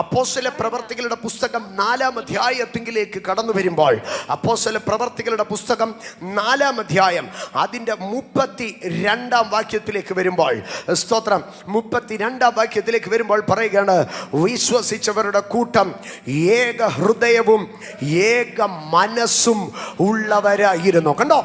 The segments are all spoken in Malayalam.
അപ്പോസ്തല പ്രവർത്തികളുടെ പുസ്തകം 4-ാം അധ്യായത്തിലേക്ക് കടന്നു വരുമ്പോൾ, അപ്പോസ്തല പ്രവർത്തികളുടെ പുസ്തകം 4-ാം അധ്യായം അതിൻ്റെ 32-ാം വാക്യത്തിലേക്ക് വരുമ്പോൾ, സ്തോത്രം, 32-ാം വാക്യത്തിലേക്ക് വരുമ്പോൾ പറയുകയാണ്, വിശ്വസിച്ചവരുടെ കൂട്ടം ഏക ഹൃദയവും ഏക മനസ്സും ഉള്ളവരായിരുന്നു. കണ്ടോ,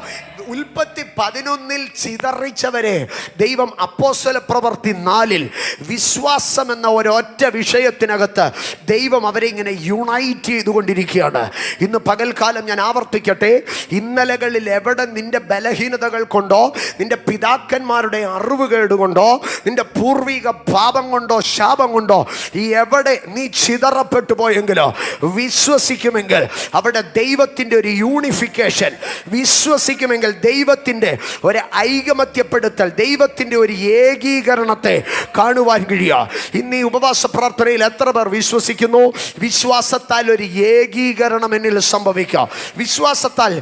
ഉൽപ്പത്തി 11 ചിതറിച്ചവരെ ദൈവം അപ്പോസ്തല പ്രവൃത്തി 4 വിശ്വാസം എന്ന ഒരൊറ്റ വിഷയത്തിനകത്ത് ദൈവം അവരെ ഇങ്ങനെ യുണൈറ്റ് ചെയ്തുകൊണ്ടിരിക്കുകയാണ്. ഇന്ന് പകൽക്കാലം ഞാൻ ആവർത്തിക്കട്ടെ, ഇന്നലകളിൽ എവിടെ നിന്റെ ബലഹീനതകൾ കൊണ്ടോ, നിന്റെ പിതാക്കന്മാരുടെ അറിവുകേട് കൊണ്ടോ, നിന്റെ പൂർവിക പാപം കൊണ്ടോ ശാപം കൊണ്ടോ എവിടെ നീ ചിതറപ്പെട്ടു പോയെങ്കിലോ, വിശ്വസിക്കുമെങ്കിൽ അവിടെ ദൈവത്തിൻ്റെ ഒരു യൂണിഫിക്കേഷൻ, വിശ്വസിക്കുമെങ്കിൽ ദൈവത്തിൻ്റെ ഒരു ഐകമത്യപ്പെടുത്തൽ, ദൈവത്തിൻ്റെ ഒരു ഏകീകരണത്തെ കാണുവാൻ കഴിയുക. ഇന്ന് ഈ ഉപവാസ പ്രാർത്ഥനയിൽ എത്ര പേർ വിശ്വസിക്കുന്നു? വിശ്വാസത്താൽ ഒരു ഏകീകരണം എന്നിൽ സംഭവിക്കാം. വിശ്വാസത്താൽ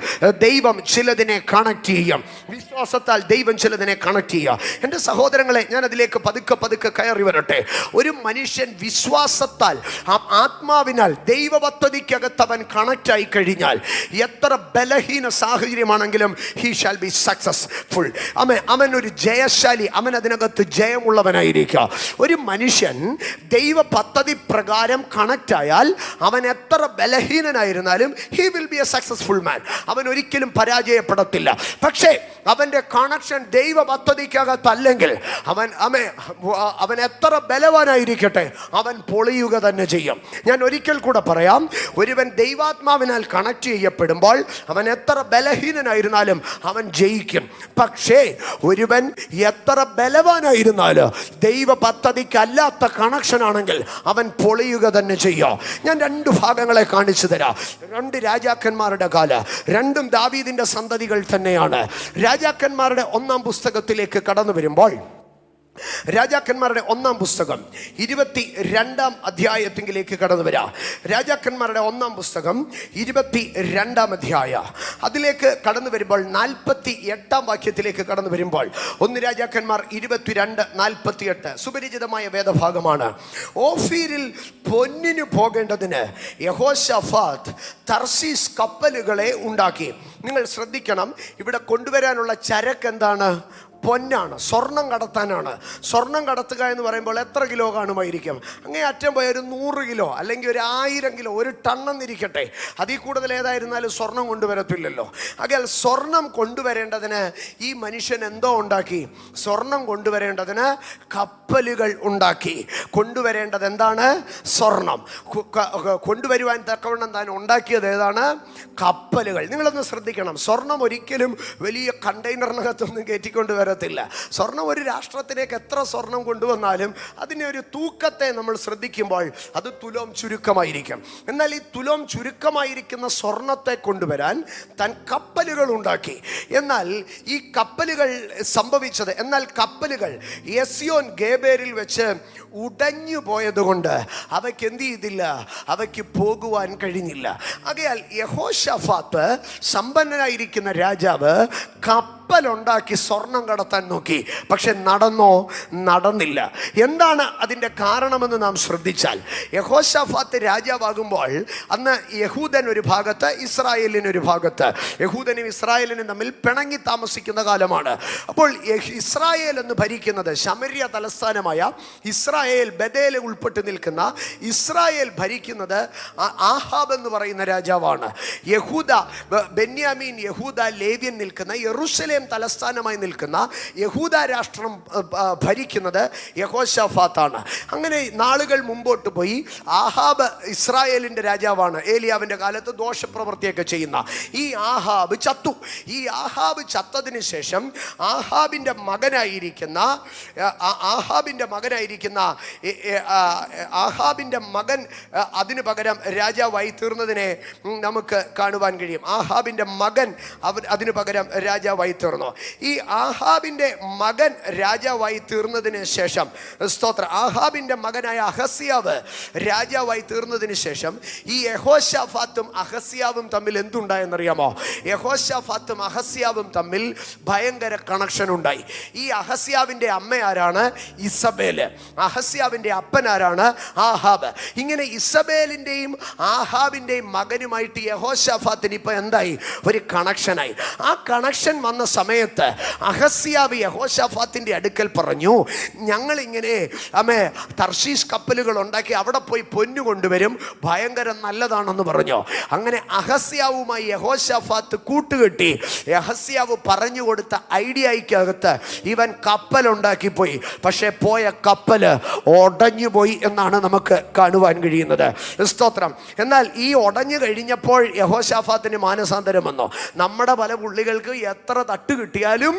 ദൈവം ചിലതിനെ കണക്ട് ചെയ്യും. വിശ്വാസത്താൽ ദൈവം ചിലതിനെ കണക്ട് ചെയ്യുക. എൻ്റെ സഹോദരങ്ങളെ, ഞാൻ അതിലേക്ക് പതുക്കെ കയറി വരട്ടെ. ഒരു മനുഷ്യൻ വിശ്വാസത്താൽ, ആത്മാവിനാൽ ദൈവ പദ്ധതിക്കകത്ത് അവൻ കണക്റ്റ് ആയി കഴിഞ്ഞാൽ എത്ര ബലഹീന സാഹചര്യമാണെങ്കിലും he shall be successful. അവൻ ഒരു ജയശാലി, അവൻ അതിനകത്ത് ജയമുള്ളവനായിരിക്കുക. ഒരു മനുഷ്യൻ ദൈവ പദ്ധതി പ്രകാരം കണക്റ്റ് ആയാൽ അവൻ എത്ര ബലഹീനനായിരുന്നാലും he will be a successful man. അവൻ ഒരിക്കലും പരാജയപ്പെടത്തില്ല. പക്ഷേ അവൻ്റെ കണക്ഷൻ ദൈവ പദ്ധതിക്കകത്തല്ലെങ്കിൽ അവൻ എത്ര ബലവാനായിരിക്കട്ടെ, അവൻ പൊളിയുക തന്നെ ചെയ്യും. ഞാൻ ഒരിക്കൽ കൂടെ പറയാം, ഒരുവൻ ദൈവാത്മാവിനാൽ കണക്ട് ചെയ്യപ്പെടുമ്പോൾ അവൻ എത്ര ബലഹീനനായിരുന്നാലും അവൻ ജയിക്കും. പക്ഷേ ഒരുവൻ എത്ര ബലവാനായിരുന്നാലും ദൈവ പദ്ധതിക്കല്ലാത്ത കണക്ഷൻ ആണെങ്കിൽ അവൻ പൊളിയുക തന്നെ ചെയ്യും. ഞാൻ 2 ഭാഗങ്ങളെ കാണിച്ചു തരാം. 2 രാജാക്കന്മാരുടെ കാല, രണ്ടും ദാവീദിന്റെ സന്തതികൾ തന്നെയാണ്. രാജാക്കന്മാരുടെ 1-ാം പുസ്തകത്തിലേക്ക് കടന്നു വരുമ്പോൾ, രാജാക്കന്മാരുടെ 1-ാം പുസ്തകം 22-ാം അധ്യായത്തിലേക്ക് കടന്നു വരാം. രാജാക്കന്മാരുടെ 1-ാം പുസ്തകം 22-ാം അധ്യായ അതിലേക്ക് കടന്നു വരുമ്പോൾ 48-ാം വാക്യത്തിലേക്ക് കടന്നു വരുമ്പോൾ, 1 രാജാക്കന്മാർ 22:48 സുപരിചിതമായ വേദഭാഗമാണ്. ഓഫീരിൽ പൊന്നിന് പോകേണ്ടതിന് യഹോശാഫാത്ത് തർശീസ് കപ്പലുകളെ ഉണ്ടാക്കി. നിങ്ങൾ ശ്രദ്ധിക്കണം, ഇവിടെ കൊണ്ടുവരാനുള്ള ചരക്ക് എന്താണ്? പൊന്നാണ്, സ്വർണം കടത്താനാണ്. സ്വർണം കടത്തുക എന്ന് പറയുമ്പോൾ എത്ര കിലോ കാണുമായിരിക്കും? അങ്ങേ അറ്റം പോയ ഒരു 100 കിലോ അല്ലെങ്കിൽ ഒരു 1000 കിലോ, 1 ടണ്ണെന്നിരിക്കട്ടെ, അതിൽ കൂടുതൽ ഏതായിരുന്നാലും സ്വർണം കൊണ്ടുവരത്തില്ലല്ലോ. അകൽ സ്വർണം കൊണ്ടുവരേണ്ടതിന് ഈ മനുഷ്യൻ എന്തോ ഉണ്ടാക്കി? സ്വർണം കൊണ്ടുവരേണ്ടതിന് കപ്പലുകൾ ഉണ്ടാക്കി. കൊണ്ടുവരേണ്ടത് എന്താണ്? സ്വർണം. കൊണ്ടുവരുവാൻ തക്കവണ്ണം താൻ ഉണ്ടാക്കിയത് ഏതാണ്? കപ്പലുകൾ. നിങ്ങളൊന്ന് ശ്രദ്ധിക്കണം, സ്വർണം ഒരിക്കലും വലിയ കണ്ടെയ്നറിനകത്തൊന്നും കയറ്റിക്കൊണ്ട് വരത്തില്ല. സ്വർണം ഒരു രാഷ്ട്രത്തിലേക്ക് എത്ര സ്വർണം കൊണ്ടുവന്നാലും അതിനെ ഒരു തൂക്കത്തെ നമ്മൾ ശ്രദ്ധിക്കുമ്പോൾ അത് തുലോം ചുരുക്കമായിരിക്കും. എന്നാൽ ഈ തുലോം ചുരുക്കമായിരിക്കുന്ന സ്വർണത്തെ കൊണ്ടുവരാൻ താൻ കപ്പലുകൾ ഉണ്ടാക്കി. എന്നാൽ ഈ കപ്പലുകൾ സംഭവിച്ചത്, എന്നാൽ കപ്പലുകൾ എസ്യോൻ ഗേബേരിൽ വെച്ച് ഉടഞ്ഞു പോയതുകൊണ്ട് അവയ്ക്ക് എന്ത് ചെയ്തില്ല? അവയ്ക്ക് പോകുവാൻ കഴിഞ്ഞില്ല. ആകയാൽ യഹോശാഫാത്ത് സമ്പന്നനായിരിക്കുന്ന രാജാവ് കപ്പലുണ്ടാക്കി സ്വർണം കടത്താൻ നോക്കി. പക്ഷെ നടന്നില്ല. എന്താണ് അതിൻ്റെ കാരണമെന്ന് നാം ശ്രദ്ധിച്ചാൽ, യഹോശാഫാത്ത് രാജാവാകുമ്പോൾ അന്ന് യഹൂദൻ ഒരു ഭാഗത്ത്, ഇസ്രായേലിനൊരു ഭാഗത്ത്. യഹൂദനും ഇസ്രായേലിനും തമ്മിൽ പിണങ്ങി താമസിക്കുന്ന കാലമാണ്. അപ്പോൾ ഇസ്രായേൽ എന്ന് ഭരിക്കുന്നത്, ശമര്യ തലസ്ഥാനമായ ഇസ്രായേൽ, ബഥേൽ ഉൾപ്പെട്ട് നിൽക്കുന്ന ഇസ്രായേൽ ഭരിക്കുന്നത് ആഹാബ് എന്ന് പറയുന്ന രാജാവാണ്. യഹൂദ, ബെന്യാമീൻ, യഹൂദ, ലേവ്യൻ നിൽക്കുന്ന യെരൂശലേം തലസ്ഥാനമായി നിൽക്കുന്ന യഹൂദ രാഷ്ട്രം ഭരിക്കുന്നത് യഹോശാഫാത്താണ്. അങ്ങനെ നാളുകൾ മുമ്പോട്ട് പോയി. ആഹാബ് ഇസ്രായേലിൻ്റെ രാജാവാണ്. ഏലിയാവിൻ്റെ കാലത്ത് ദോഷപ്രവൃത്തിയൊക്കെ ചെയ്യുന്ന ഈ ആഹാബ് ചത്തു. ഈ ആഹാബ് ചത്തതിന് ശേഷം ആഹാബിൻ്റെ മകൻ അതിനു പകരം രാജാവായി തീർന്നതിനെ നമുക്ക് കാണുവാൻ കഴിയും. ആഹാബിൻ്റെ മകൻ അതിനു പകരം രാജാവായി തീർന്നു. തീർന്നു. ഈ ആഹാബിൻ്റെ മകൻ രാജാവായി തീർന്നതിന് ശേഷം, സ്തോത്രം, ആഹാബിൻ്റെ മകനായ അഹസ്യാവ് രാജാവായി തീർന്നതിന് ശേഷം ഈ യഹോശാഫാത്തും അഹസ്യാവും തമ്മിൽ എന്തുണ്ടായെന്നറിയാമോ? യഹോശാഫാത്തും അഹസ്യാവും തമ്മിൽ ഭയങ്കര കണക്ഷൻ ഉണ്ടായി. ഈ അഹസ്യാവിൻ്റെ അമ്മ ആരാണ്? ഇസബേല്. അഹസ്യാവിൻ്റെ അപ്പൻ ആരാണ്? ആഹാബ്. ഇങ്ങനെ ഇസബേലിൻ്റെയും ആഹാബിൻ്റെയും മകനുമായിട്ട് യഹോശാഫാത്തിന് ഇപ്പൊ എന്തായി? ഒരു കണക്ഷനായി. ആ കണക്ഷൻ വന്ന സമയത്ത് അഹസ്യാവ് യഹോശാഫാത്തിന്റെ അടുക്കൽ പറഞ്ഞു, ഞങ്ങൾ ഇങ്ങനെ തർശീഷ് കപ്പലുകൾ ഉണ്ടാക്കി അവിടെ പോയി പൊന്നു കൊണ്ടുവരും, ഭയങ്കര നല്ലതാണെന്ന് പറഞ്ഞു. അങ്ങനെ അഹസ്യാവുമായി യഹോശാഫാത്ത് കൂട്ടുകെട്ടി. അഹസ്യാവ് പറഞ്ഞു കൊടുത്ത ഐഡിയക്കകത്ത് ഇവൻ കപ്പലുണ്ടാക്കി പോയി. പക്ഷെ പോയ കപ്പല് ഉടഞ്ഞു പോയി എന്നാണ് നമുക്ക് കാണുവാൻ കഴിയുന്നത്. സ്തോത്രം. എന്നാൽ ഈ ഉടഞ്ഞു കഴിഞ്ഞപ്പോൾ യഹോശാഫാത്തിന് മാനസാന്തരം വന്നു. നമ്മുടെ പല പുള്ളികൾക്ക് എത്ര തട്ട് കിട്ടിയാലും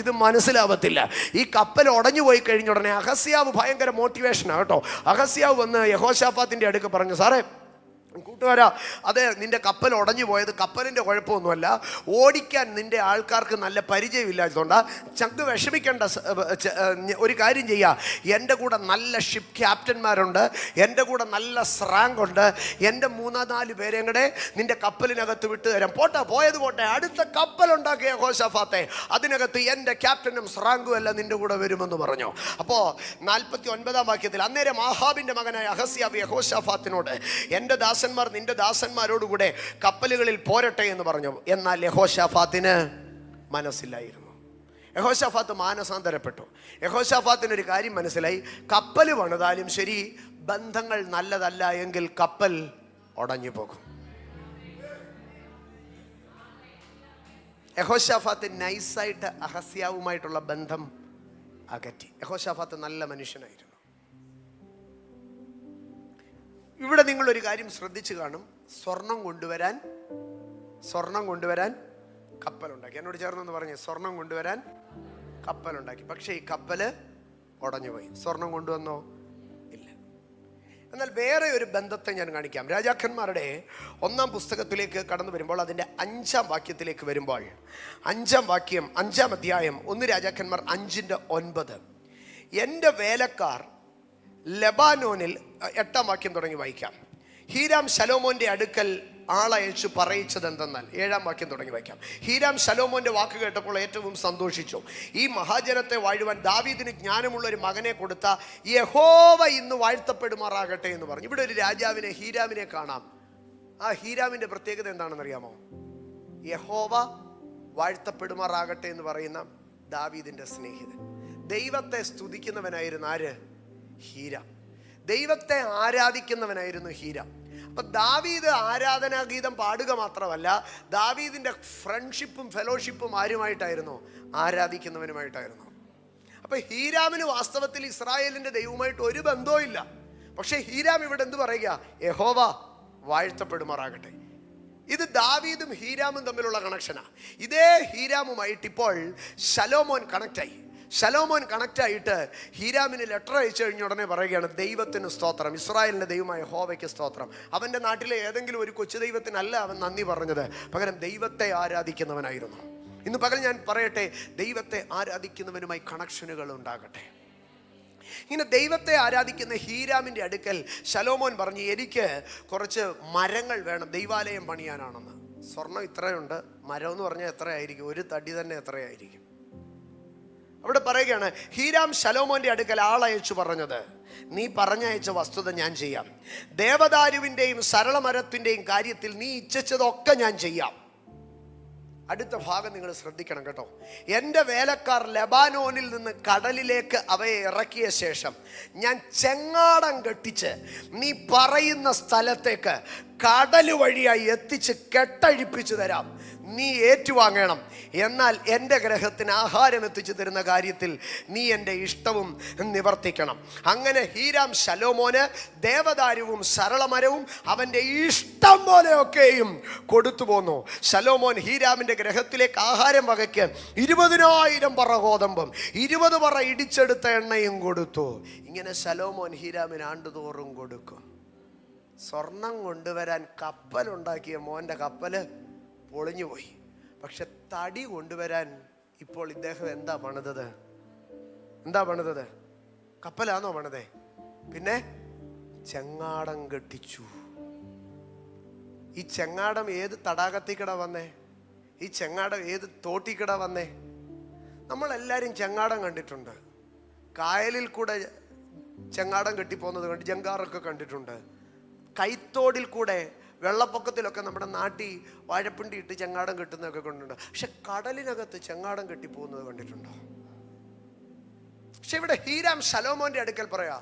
ഇത് മനസ്സിലാവത്തില്ല. ഈ കപ്പൽ ഉടഞ്ഞു പോയി കഴിഞ്ഞ ഉടനെ അഹസ്യാവ് ഭയങ്കര മോട്ടിവേഷനാണ് കേട്ടോ. അഹസ്യാവ് വന്ന് യഹോശാഫാത്തിന്റെ അടുക്ക് പറഞ്ഞു, സാറേ കൂട്ടുകാരാ, അതെ, നിന്റെ കപ്പൽ ഉടഞ്ഞു പോയത് കപ്പലിൻ്റെ കുഴപ്പമൊന്നുമല്ല, ഓടിക്കാൻ നിന്റെ ആൾക്കാർക്ക് നല്ല പരിചയമില്ലാത്തതുകൊണ്ടാണ്. ചങ്ക് വിഷമിക്കേണ്ട, ഒരു കാര്യം ചെയ്യുക, എൻ്റെ കൂടെ നല്ല ഷിപ്പ് ക്യാപ്റ്റന്മാരുണ്ട്, എൻ്റെ കൂടെ നല്ല സ്രാങ്ക് ഉണ്ട്, എൻ്റെ 3-4 പേരെയും കൂടെ നിന്റെ കപ്പലിനകത്ത് വിട്ടു തരാം. പോയത് പോട്ടെ, അടുത്ത കപ്പലുണ്ടാക്കിയ യഹോശാഫാത്തെ, അതിനകത്ത് എൻ്റെ ക്യാപ്റ്റനും സ്രാങ്കും എല്ലാം നിന്റെ കൂടെ വരുമെന്ന് പറഞ്ഞു. അപ്പോൾ 49-ാം വാക്യത്തിൽ, അന്നേരം ആഹാബിൻ്റെ മകനായ അഹസ്യാവ് യഹോശാഫാത്തിനോട്, എൻ്റെ ദാസന്മാർ നിന്റെ ദാസന്മാരോടുകൂടെ കപ്പലുകളിൽ പോരട്ടെ എന്ന് പറഞ്ഞു. എന്നാൽ യഹോശാഫാത്തിന് മനസ്സിലായിരുന്നു. യഹോശാഫാത്ത് മാനസാന്തരപ്പെട്ടു. യഹോശാഫാത്തിന് ഒരു കാര്യം മനസ്സിലായി, കപ്പൽ പണിതാലും ശരി, ബന്ധങ്ങൾ നല്ലതല്ല എങ്കിൽ കപ്പൽ ഉടഞ്ഞു പോകും. യഹോശാഫാത്ത് നൈസായിട്ട് അഹസ്യാവുമായിട്ടുള്ള ബന്ധം അകറ്റി. യഹോശാഫാത്ത് നല്ല മനുഷ്യനായിരുന്നു. ഇവിടെ നിങ്ങളൊരു കാര്യം ശ്രദ്ധിച്ചു കാണും, സ്വർണം കൊണ്ടുവരാൻ കപ്പലുണ്ടാക്കി. എന്നോട് ചേർന്നെന്ന് പറഞ്ഞേ, സ്വർണം കൊണ്ടുവരാൻ കപ്പലുണ്ടാക്കി. പക്ഷേ ഈ കപ്പല് ഉടഞ്ഞുപോയി. സ്വർണം കൊണ്ടുവന്നോ? ഇല്ല. എന്നാൽ വേറെ ഒരു ബന്ധത്തെ ഞാൻ കാണിക്കാം. രാജാക്കന്മാരുടെ 1-ാം പുസ്തകത്തിലേക്ക് കടന്നു വരുമ്പോൾ, അതിൻ്റെ 5-ാം വാക്യത്തിലേക്ക് വരുമ്പോൾ, 5-ാം വാക്യം, 5-ാം അധ്യായം, 1 രാജാക്കന്മാർ 5:9, എൻ്റെ വേലക്കാർ ലെബാനോനിൽ, 8-ാം വാക്യം തുടങ്ങി വായിക്കാം. ഹീരാം ശലോമോന്റെ അടുക്കൽ ആളയച്ചു പറയിച്ചത് എന്തെന്നാൽ, 7-ാം വാക്യം തുടങ്ങി വായിക്കാം. ഹീരാം ശലോമോന്റെ വാക്ക് കേട്ടപ്പോൾ ഏറ്റവും സന്തോഷിച്ചു. ഈ മഹാജനത്തെ വാഴുവാൻ ദാവീദിന് ജ്ഞാനമുള്ള ഒരു മകനെ കൊടുത്ത യഹോവ ഇന്ന് വാഴ്ത്തപ്പെടുമാറാകട്ടെ എന്ന് പറഞ്ഞു. ഇവിടെ ഒരു രാജാവിനെ, ഹീരാമിനെ കാണാം. ആ ഹീരാമിന്റെ പ്രത്യേകത എന്താണെന്ന് അറിയാമോ? യഹോവ വാഴ്ത്തപ്പെടുമാറാകട്ടെ എന്ന് പറയുന്ന ദാവീദിന്റെ സ്നേഹിതൻ. ദൈവത്തെ സ്തുതിക്കുന്നവനായിരുന്നു ആര്? ഹീരാം. ദൈവത്തെ ആരാധിക്കുന്നവനായിരുന്നു ഹീരാം. അപ്പൊ ദാവീദ് ആരാധനാഗീതം പാടുക മാത്രമല്ല, ദാവീദിന്റെ ഫ്രണ്ട്ഷിപ്പും ഫെലോഷിപ്പും ആരുമായിട്ടായിരുന്നു? ആരാധിക്കുന്നവനുമായിട്ടായിരുന്നു. അപ്പൊ ഹീരാമിന് വാസ്തവത്തിൽ ഇസ്രായേലിന്റെ ദൈവവുമായിട്ട് ഒരു ബന്ധവും ഇല്ല. പക്ഷെ ഹീരാം ഇവിടെ എന്ത് പറയുക? യഹോവ വാഴ്ത്തപ്പെടുമാറാകട്ടെ. ഇത് ദാവീദും ഹീരാമും തമ്മിലുള്ള കണക്ഷനാ. ഇതേ ഹീരാമുമായിട്ട് ഇപ്പോൾ ശലോമോൻ കണക്റ്റായി. ശലോമോൻ കണക്റ്റായിട്ട് ഹീരാമിന് ലെറ്റർ അയച്ചു കഴിഞ്ഞ ഉടനെ പറയുകയാണ്, ദൈവത്തിന് സ്തോത്രം, ഇസ്രായേലിൻ്റെ ദൈവമായ യഹോവയ്ക്ക് സ്തോത്രം. അവൻ്റെ നാട്ടിലെ ഏതെങ്കിലും ഒരു കൊച്ചു ദൈവത്തിനല്ല അവൻ നന്ദി പറഞ്ഞത്, പകരം ദൈവത്തെ ആരാധിക്കുന്നവനായിരുന്നു. ഇന്ന് പകൽ ഞാൻ പറയട്ടെ, ദൈവത്തെ ആരാധിക്കുന്നവനുമായി കണക്ഷനുകൾ ഉണ്ടാകട്ടെ. ഇങ്ങനെ ദൈവത്തെ ആരാധിക്കുന്ന ഹീരാമിൻ്റെ അടുക്കൽ ശലോമോൻ പറഞ്ഞു, എനിക്ക് കുറച്ച് മരങ്ങൾ വേണം, ദൈവാലയം പണിയാനാണെന്ന്. സ്വർണം ഇത്രയുണ്ട്, മരം എന്ന് പറഞ്ഞാൽ എത്രയായിരിക്കും? ഒരു തടി തന്നെ എത്രയായിരിക്കും? അവിടെ പറയുകയാണ്, ഹീരാം ശലോമോന്റെ അടുക്കൽ ആളയച്ചു പറഞ്ഞത്, നീ പറഞ്ഞയച്ച വസ്തുത ഞാൻ ചെയ്യാം. ദേവദാരുവിൻ്റെയും സരളമരത്തിൻ്റെയും കാര്യത്തിൽ നീ ഇച്ഛിച്ചതൊക്കെ ഞാൻ ചെയ്യാം. അടുത്ത ഭാഗം നിങ്ങൾ ശ്രദ്ധിക്കണം കേട്ടോ. എൻ്റെ വേലക്കാർ ലെബാനോനിൽ നിന്ന് കടലിലേക്ക് അവയെ ഇറക്കിയ ശേഷം ഞാൻ ചെങ്ങാടം കെട്ടിച്ച് നീ പറയുന്ന സ്ഥലത്തേക്ക് കടൽ വഴിയായി എത്തിച്ച് കെട്ടഴിപ്പിച്ചു തരാം. നീ ഏറ്റുവാങ്ങണം. എന്നാൽ എൻ്റെ ഗ്രഹത്തിന് ആഹാരം എത്തിച്ചു തരുന്ന കാര്യത്തിൽ നീ എൻ്റെ ഇഷ്ടവും നിവർത്തിക്കണം. അങ്ങനെ ഹീരാം ശലോമോന് ദേവദാരുവും സരളമരവും അവൻ്റെ ഇഷ്ടം പോലെയൊക്കെയും കൊടുത്തു പോന്നു. ശലോമോൻ ഹീരാമിൻ്റെ ഗ്രഹത്തിലേക്ക് ആഹാരം വകയ്ക്ക് 20,000 പറ ഗോതമ്പും 20 പറ ഇടിച്ചെടുത്ത എണ്ണയും കൊടുത്തു. ഇങ്ങനെ ശലോമോൻ ഹീരാമിന് ആണ്ടുതോറും കൊടുക്കും. സ്വർണം കൊണ്ടുവരാൻ കപ്പലുണ്ടാക്കിയ മോൻ്റെ കപ്പല് പൊളിഞ്ഞുപോയി. പക്ഷെ തടി കൊണ്ടുവരാൻ ഇപ്പോൾ ഇദ്ദേഹം എന്താ പണിതത്? കപ്പലാണോ പണിതേ? പിന്നെ ചെങ്ങാടം കെട്ടിച്ചു. ഈ ചെങ്ങാടം ഏത് തടാകത്തിക്കട വന്നേ? ഈ ചെങ്ങാടം ഏത് തോട്ടിക്കട വന്നേ? നമ്മളെല്ലാവരും ചെങ്ങാടം കണ്ടിട്ടുണ്ട്. കായലിൽ കൂടെ ചെങ്ങാടം കെട്ടിപ്പോകുന്നത് കണ്ട് ജങ്കാറൊക്കെ കണ്ടിട്ടുണ്ട്. കൈത്തോടിൽ കൂടെ വെള്ളപ്പൊക്കത്തിലൊക്കെ നമ്മുടെ നാട്ടിൽ വാഴപ്പിണ്ടി ഇട്ട് ചെങ്ങാടം കെട്ടുന്നതൊക്കെ കണ്ടിട്ടുണ്ട്. പക്ഷെ കടലിനകത്ത് ചെങ്ങാടം കെട്ടിപ്പോകുന്നത് കണ്ടിട്ടുണ്ടോ? പക്ഷെ ഇവിടെ ഹീരാം ശലോമോന്റെ അടുക്കൽ പറയാ,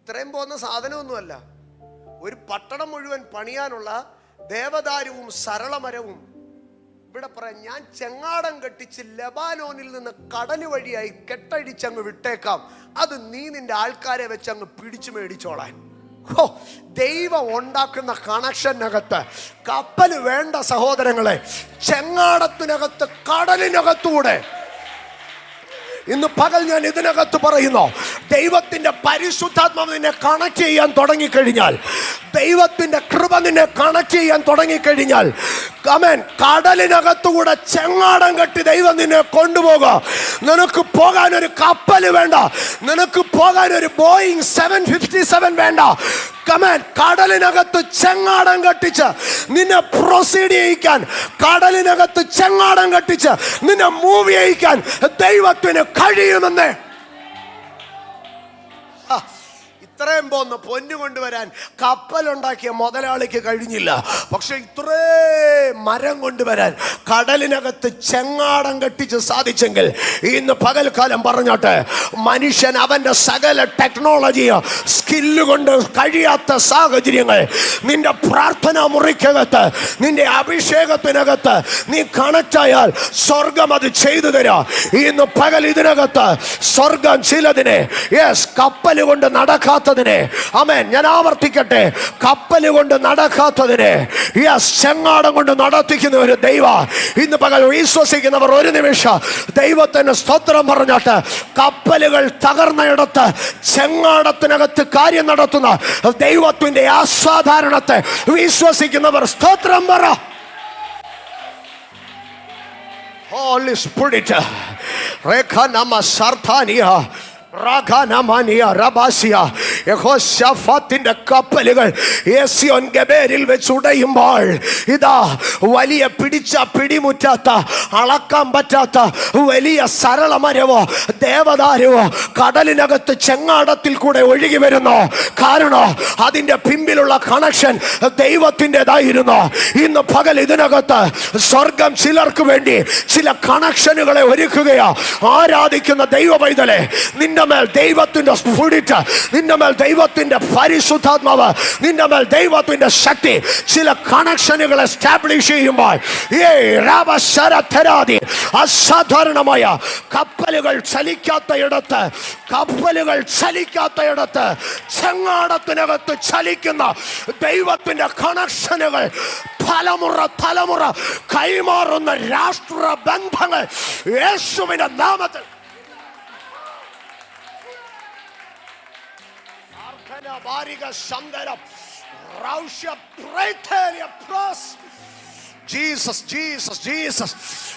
ഇത്രയും പോകുന്ന സാധനമൊന്നുമല്ല, ഒരു പട്ടണം മുഴുവൻ പണിയാനുള്ള ദേവദാരുവും സരളമരവും ഇവിടെ പറയാം, ഞാൻ ചെങ്ങാടം കെട്ടിച്ച് ലെബാനോനിൽ നിന്ന് കടല് വഴിയായി കെട്ടഴിച്ചങ്ങ് വിട്ടേക്കാം, അത് നീ നിന്റെ ആൾക്കാരെ വെച്ച് അങ്ങ് പിടിച്ചു മേടിച്ചോളാൻ. ദൈവം ഉണ്ടാക്കുന്ന കണക്ഷനകത്ത് കപ്പല് വേണ്ട സഹോദരങ്ങളെ. ചെങ്ങാടത്തിനകത്ത്, കടലിനകത്തൂടെ ഇന്ന് പകൽ ഞാൻ ഇതിനകത്ത് പറയുന്നു, ദൈവത്തിന്റെ പരിശുദ്ധാത്മാവ് നിന്നെ കണക്ട് ചെയ്യാൻ തുടങ്ങിക്കഴിഞ്ഞാൽ, ദൈവത്തിന്റെ കൃപ നിന്നെ കണക്ട് ചെയ്യാൻ തുടങ്ങിക്കഴിഞ്ഞാൽ, ആമേൻ, കടലിനകത്തുകൂടെ ചെങ്ങാടം കെട്ടി ദൈവം നിന്നെ കൊണ്ടുപോകുക. നിനക്ക് പോകാൻ ഒരു കപ്പല് വേണ്ട, നിനക്ക് പോകാൻ ഒരു ബോയിങ് 757 വേണ്ട. കമാൻ, കടലിനകത്ത് ചെങ്ങാടം കെട്ടിച്ച് നിന്നെ പ്രൊസീഡ് ചെയ്യിക്കാൻ, കടലിനകത്ത് ചെങ്ങാടം കെട്ടിച്ച് നിന്നെ മൂവ് ചെയ്യിക്കാൻ ദൈവത്തിന് കഴിയുമെന്ന്. ഇത്രയും പോന്ന് പൊന്നു കൊണ്ടുവരാൻ കപ്പലുണ്ടാക്കിയ മുതലാളിക്ക് കഴിഞ്ഞില്ല. പക്ഷെ ഇത്രേ മരം കൊണ്ടുവരാൻ കടലിനകത്ത് ചെങ്ങാടം കെട്ടിച്ച് സാധിച്ചെങ്കിൽ, ഇന്ന് പകൽക്കാലം പറഞ്ഞോട്ടെ, മനുഷ്യൻ അവന്റെ സകല ടെക്നോളജിയോ സ്കില്ല് കൊണ്ട് കഴിയാത്ത സാഹചര്യങ്ങൾ നിന്റെ പ്രാർത്ഥനാ മുറിക്കകത്ത്, നിന്റെ അഭിഷേകത്തിനകത്ത് നീ കണക്റ്റായാൽ സ്വർഗം അത് ചെയ്തു തരാം. ഇന്ന് പകൽ ഇതിനകത്ത് സ്വർഗം ചിലതിനെ, കപ്പല് കൊണ്ട് നടക്കാത്ത, ആമേൻ, ഞാൻ ആവർത്തിക്കട്ടെ, കപ്പല് കൊണ്ട് നടക്കാത്തതിനെ ചെങ്ങാടം കൊണ്ട് നടത്തിക്കുന്ന ഒരു ദൈവം ഇന്ന് പകൽ വിശ്വസിക്കുന്നവർ ഒരു നിമിഷം ദൈവത്തിന് സ്തോത്രം പറഞ്ഞിട്ട്, കപ്പലുകൾ തകർന്നയിടത്ത് ചെങ്ങാടത്തിനകത്ത് കാര്യം നടത്തുന്ന ദൈവത്തിന്റെ അസാധാരണത്തെ വിശ്വസിക്കുന്നവർ സ്തോത്രം പറ. Holy Spirit, Rekha Nama Sarthania, യഹോശാഫാത്തിന്റെ കപ്പലുകൾ യെസിയോൻ ഗബേരിൽ വെച്ച് ഉടയുമ്പോൾ, ഇതാ വലിയ പിടിമുറ്റാത്ത, അളക്കാൻ പറ്റാത്ത വലിയ സരളമരവോ ദേവദാരുവോ കടലിനകത്ത് ചെങ്ങാടത്തിൽ കൂടെ ഒഴുകി വരുന്നു. കാരണം അതിന്റെ പിമ്പിലുള്ള കണക്ഷൻ ദൈവത്തിൻ്റെതായിരുന്നു. ഇന്ന് പകൽ ഇതിനകത്ത് സ്വർഗം ചിലർക്ക് വേണ്ടി ചില കണക്ഷനുകളെ ഒരുക്കുകയാ. ആരാധിക്കുന്ന ദൈവ പൈതലെ, നിന്റെ മേൽ ദൈവത്തിന്റെ സ്പിരിറ്റ്, നിന്റെ മേൽ ദൈവത്തിന്റെ പരിശുദ്ധാത്മാവ്, നിന്റെ മേൽ ദൈവത്തിന്റെ ശക്തി ചില കണക്ഷനുകൾ എസ്റ്റാബ്ലിഷ് ചെയ്യുമ്പോൾ, അസാധാരണമായ കപ്പലുകൾ ചലിക്കാത്തയിടത്ത് ചെങ്ങാടത്തിനകത്ത് ചലിക്കുന്ന ദൈവത്തിന്റെ കണക്ഷനുകൾ തലമുറ കൈമാറുന്ന രാഷ്ട്ര ബന്ധങ്ങൾ യേശുവിന്റെ നാമത്തിൽ Jesus, Jesus, Jesus.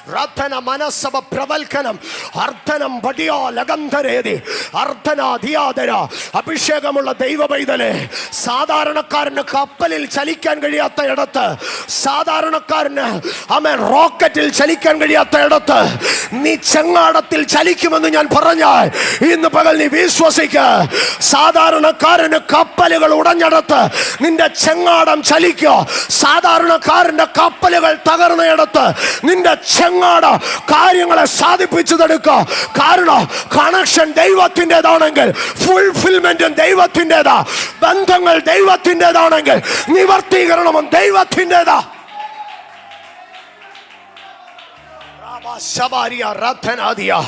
Rathana Manasaba Pravalkanam, Arthanam Badia Lagandharedi, Arthana Diadara, Abhishegamula Deva Baidale, Sadarana Karna Kapalil Chalikan Gadiata Yadata, Sadarana Karna, Amen, Rocketil Chalikan Gadiata Yadata, Nichangadatil Chalikimanyan Paranya, in the Pagali Viswasika, Sadarana Karna Kapaligal Udanadata, Ninda Changadam Chalikyo, Sadarana Karna Kapaligal Tagarana Yadata, Ninda ചെങ്ങാട കാര്യങ്ങളെ സാധിപ്പിച്ചെടുക്കുക. കാരണം കണക്ഷൻ ദൈവത്തിൻ്റെതാണെങ്കിൽ, ഫുൾഫിൽമെന്റും ദൈവത്തിൻ്റെതാ, ബന്ധങ്ങൾ ദൈവത്തിൻ്റെതാണെങ്കിൽ നിവർത്തീകരണവും ദൈവത്തിൻ്റെതാ. Shabaria Rathanadia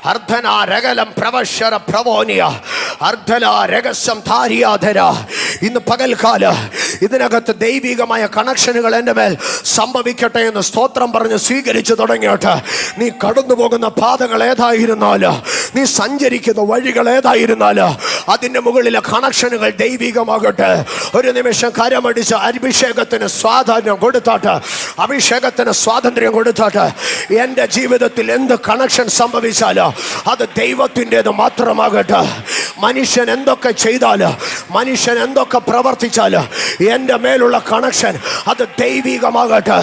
Ardhana Regalam Pravashara Pravonia Ardhala Regasam Thariadera in the Pagalkala ഇതിനകത്ത് ദൈവികമായ കണക്ഷനുകൾ എൻ്റെ മേൽ സംഭവിക്കട്ടെ എന്ന് സ്തോത്രം പറഞ്ഞ് സ്വീകരിച്ചു തുടങ്ങിയിട്ട്, നീ കടന്നു പോകുന്ന പാതകൾ ഏതായിരുന്നാലും, നീ സഞ്ചരിക്കുന്ന വഴികൾ ഏതായിരുന്നാലോ അതിൻ്റെ മുകളിലെ കണക്ഷനുകൾ ദൈവികമാകട്ടെ. ഒരു നിമിഷം കരമടിച്ച് അഭിഷേകത്തിന് സ്വാതന്ത്ര്യം കൊടുത്താട്ട്, അഭിഷേകത്തിന് സ്വാതന്ത്ര്യം കൊടുത്താട്ട്, എൻ്റെ ജീവിതത്തിൽ എന്ത് കണക്ഷൻ സംഭവിച്ചാലോ അത് ദൈവത്തിൻ്റെത് മാത്രമാകട്ടെ. മനുഷ്യൻ എന്തൊക്കെ ചെയ്താലോ, മനുഷ്യൻ എന്തൊക്കെ പ്രവർത്തിച്ചാലോ എൻ്റെ മേലുള്ള കണക്ഷൻ അത് ദൈവികമാകട്ടെ.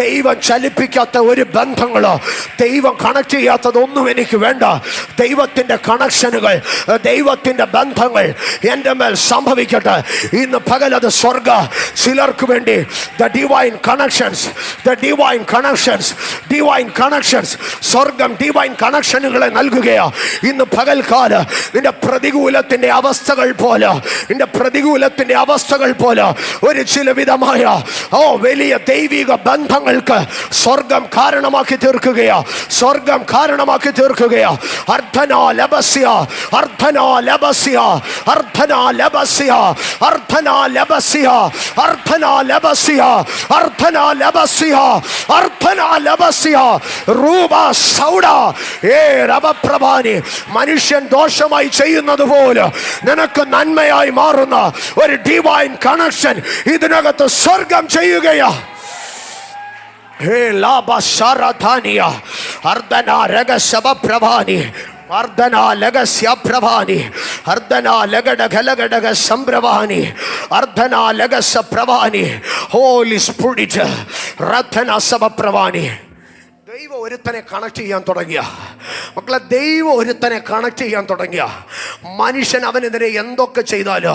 ദൈവം ചലിപ്പിക്കാത്ത ഒരു ബന്ധങ്ങളോ ദൈവം കണക്ട് ചെയ്യാത്തതൊന്നും എനിക്ക് വേണ്ട. ദൈവത്തിൻ്റെ കണക്ഷനുകൾ, ദൈവത്തിൻ്റെ ബന്ധങ്ങൾ എൻ്റെ മേൽ സംഭവിക്കട്ടെ. ഇന്ന് പകലത് സ്വർഗ ചിലർക്ക് വേണ്ടി the divine connections, the divine connections, divine connections, സ്വർഗം ഡിവൈൻ കണക്ഷനുകളെ നൽകുകയാ. ഇന്ന് പകൽക്കാല നിന്റെ പ്രതികൂലത്തിൻ്റെ അവസ്ഥകൾ പോലെ, നിന്റെ പ്രതികൂലത്തിൻ്റെ അവസ്ഥകൾ പോലെ ഒരു ചില വിധമായ വലിയ ദൈവിക ബന്ധങ്ങൾക്ക് സ്വർഗം കാരണമാക്കി തീർക്കുകയാ, സ്വർഗം കാരണമാക്കി തീർക്കുകയാ. അർദ്ധനാ ലബസ്യ, അർദ്ധനാ ലബസ്യ, അർദ്ധനാ ലബസ്യ, അർദ്ധനാ ലബസ്യ, അർദ്ധനാ ലബസ്യ, അർദ്ധനാ ലബസ്യ, അർദ്ധനാ ലബസ്യ, റൂബ സൗഡ ഏ രബപ്രഭാനി. മനുഷ്യൻ ദോഷമായി ചെയ്യുന്നത് പോലെ നിനക്ക് നന്മയായി മാറുന്ന ഒരു ഡിവൈൻ കണക്ഷൻ ഇതിനകത്ത് സ്വർഗം ചെയ്യുകയാ. ഹേ ലാബ ശാരധാനിയ അർദ്ധനാ രഗശബപ്രഭാനി, അർദ്ധനാ ലഗസ്യപ്രഭാനി, അർദ്ധനാ ലഗഡഘലഗഡഗ സംപ്രഭാനി, അർദ്ധനാ ലഗസപ്രഭാനി. Holy spirit റദ്ധനാ സബപ്രഭാനി. ദൈവം ഒരുത്തനെ കണക്ട് ചെയ്യാൻ തുടങ്ങിയ മക്കളെ, ദൈവം ഒരുത്തനെ കണക്ട് ചെയ്യാൻ തുടങ്ങിയ മനുഷ്യൻ അവനെതിരെ എന്തൊക്കെ ചെയ്താലോ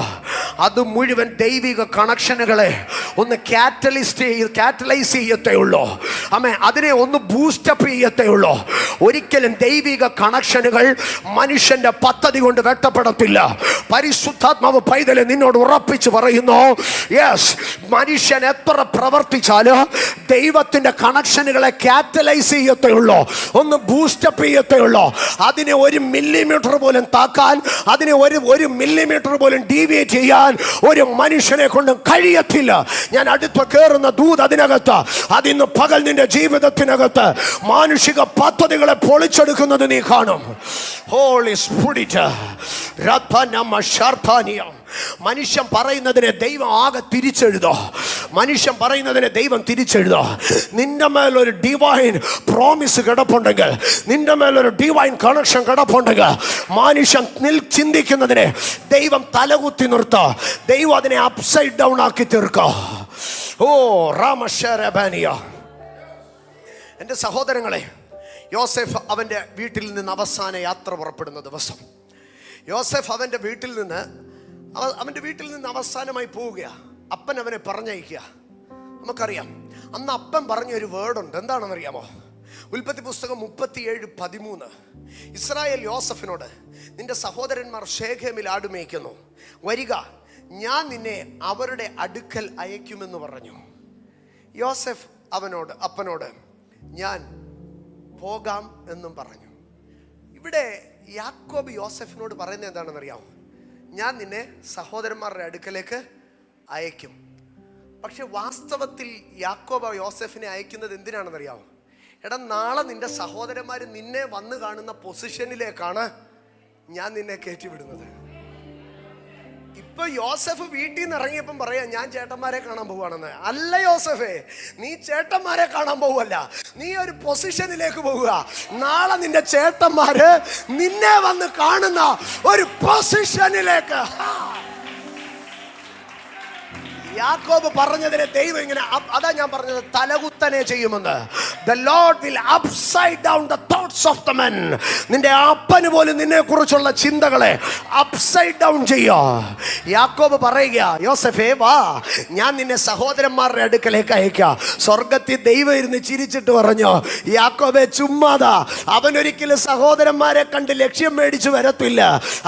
അത് മുഴുവൻ ദൈവിക കണക്ഷനുകളെ ഒന്ന് കാറ്റലൈസ് ചെയ്യത്തേ ഉള്ളൂ. അമ്മേ, അതിനെ ഒന്ന് ബൂസ്റ്റപ്പ് ചെയ്യത്തേ ഉള്ളൂ. ഒരിക്കലും ദൈവിക കണക്ഷനുകൾ മനുഷ്യന്റെ പദ്ധതി കൊണ്ട് വെട്ടപ്പെടത്തില്ല. പരിശുദ്ധാത്മാവ് പൈതലെ നിന്നോട് ഉറപ്പിച്ച് പറയുന്നു, യെസ്, മനുഷ്യൻ എത്ര പ്രവർത്തിച്ചാലും ദൈവത്തിന്റെ കണക്ഷനുകളെ കാറ്റലൈസ് ചെയ്യത്തേ ഉള്ളൂ, ഒന്ന് ബൂസ്റ്റപ്പ് ചെയ്യത്തേ ഉള്ളൂ. അതിനെ ഒരു മില്ലിമീറ്റർ പോലും താക്കാൻ, അതിനെ ഒരു മില്ലിമീറ്റർ പോലും ഡീവിയേറ്റ് ചെയ്യാൻ ഒരു മനുഷ്യനെ കൊണ്ട് കഴിയത്തില്ല. ഞാൻ അടുത്ത് കയറുന്ന ദൂത് അതിനകത്ത്, അതിന്ന് പകൽ നിന്റെ ജീവിതത്തിനകത്ത് മാനുഷിക പദ്ധതികളെ പൊളിച്ചെടുക്കുന്നത് നീ കാണും. ഹോളി സ്പിരിറ്റ് രത്നമ ശാർഥാനിയ. മനുഷ്യൻ പറയുന്നതിനെ ദൈവം ആകെ തിരിച്ചെഴുതോ, മനുഷ്യൻ പറയുന്നതിനെ ദൈവം തിരിച്ചെഴുതോ. നിന്റെ മേലൊരു ഡിവൈൻ പ്രോമിസ് കിടപ്പുണ്ടെങ്കിൽ, നിന്റെ മേലൊരു ഡിവൈൻ കണക്ഷൻ കിടപ്പുണ്ടെങ്കിൽ, മനുഷ്യൻ ചിന്തിക്കുന്നതിനെ ദൈവം തലകുത്തി നിർത്തോ, ദൈവം അതിനെ അപ്സൈഡ് ഡൗൺ ആക്കി തീർക്കോ. ഓ രാമശരബാനിയ. എൻ്റെ സഹോദരങ്ങളെ, യോസേഫ് അവൻ്റെ വീട്ടിൽ നിന്ന് അവസാന യാത്ര പുറപ്പെടുന്ന ദിവസം, യോസേഫ് അവൻ്റെ വീട്ടിൽ നിന്ന് അവസാനമായി പോവുകയാണ്. അപ്പൻ അവനെ പറഞ്ഞയക്കുക. നമുക്കറിയാം, അന്ന് അപ്പൻ പറഞ്ഞൊരു വേർഡുണ്ട്. എന്താണെന്നറിയാമോ? ഉൽപ്പത്തി പുസ്തകം 37:13. ഇസ്രായേൽ യോസഫിനോട്, നിന്റെ സഹോദരന്മാർ ശേഖേമിൽ ആടുമേയ്ക്കുന്നു, വരിക, ഞാൻ നിന്നെ അവരുടെ അടുക്കൽ അയക്കുമെന്ന് പറഞ്ഞു. യോസഫ് അപ്പനോട് ഞാൻ പോകാം എന്നും പറഞ്ഞു. ഇവിടെ യാക്കോബ് യോസഫിനോട് പറയുന്നത് എന്താണെന്നറിയാമോ? ഞാൻ നിന്നെ സഹോദരന്മാരുടെ അടുക്കലേക്ക് അയക്കും. പക്ഷെ വാസ്തവത്തിൽ യാക്കോബ് യോസഫിനെ അയക്കുന്നത് എന്തിനാണെന്നറിയാമോ? എടാ, നാളെ നിന്റെ സഹോദരന്മാർ നിന്നെ വന്ന് കാണുന്ന പൊസിഷനിലേക്കാണ് ഞാൻ നിന്നെ കയറ്റിവിടുന്നത്. ഇപ്പൊ യോസഫ് വീട്ടിൽ നിന്ന് ഇറങ്ങിയപ്പം പറയാ, ഞാൻ ചേട്ടന്മാരെ കാണാൻ പോവുകയാണെന്ന്. അല്ല യോസഫേ, നീ ചേട്ടന്മാരെ കാണാൻ പോവല്ല, നീ ഒരു പൊസിഷനിലേക്ക് പോവുക. നാളെ നിന്റെ ചേട്ടന്മാര് നിന്നെ വന്ന് കാണുന്ന ഒരു പൊസിഷനിലേക്ക്. യാക്കോബ് പറഞ്ഞതിനെ ദൈവം ഇങ്ങനെ, അതാ ഞാൻ പറഞ്ഞത്, തലകുത്തനെ ചെയ്യുമെന്ന്. The Lord will upside down the thoughts of the men. നിന്റെ അപ്പന് പോലും നിന്നെ കുറിച്ചുള്ള ചിന്തകളെ അപ്സൈഡ് ഡൗൺ ചെയ്യോ. യാക്കോബ് പറയുക, യോസഫേ വാ, ഞാൻ നിന്നെ സഹോദരന്മാരുടെ അടുക്കലേക്ക് അയക്കാം. സ്വർഗത്തിൽ ദൈവം ഇരുന്ന് ചിരിച്ചിട്ട് പറഞ്ഞു, യാക്കോബെ ചുമ്മാതാ, അവനൊരിക്കലും സഹോദരന്മാരെ കണ്ട് ലക്ഷ്യം മേടിച്ചു വരത്തില്ല,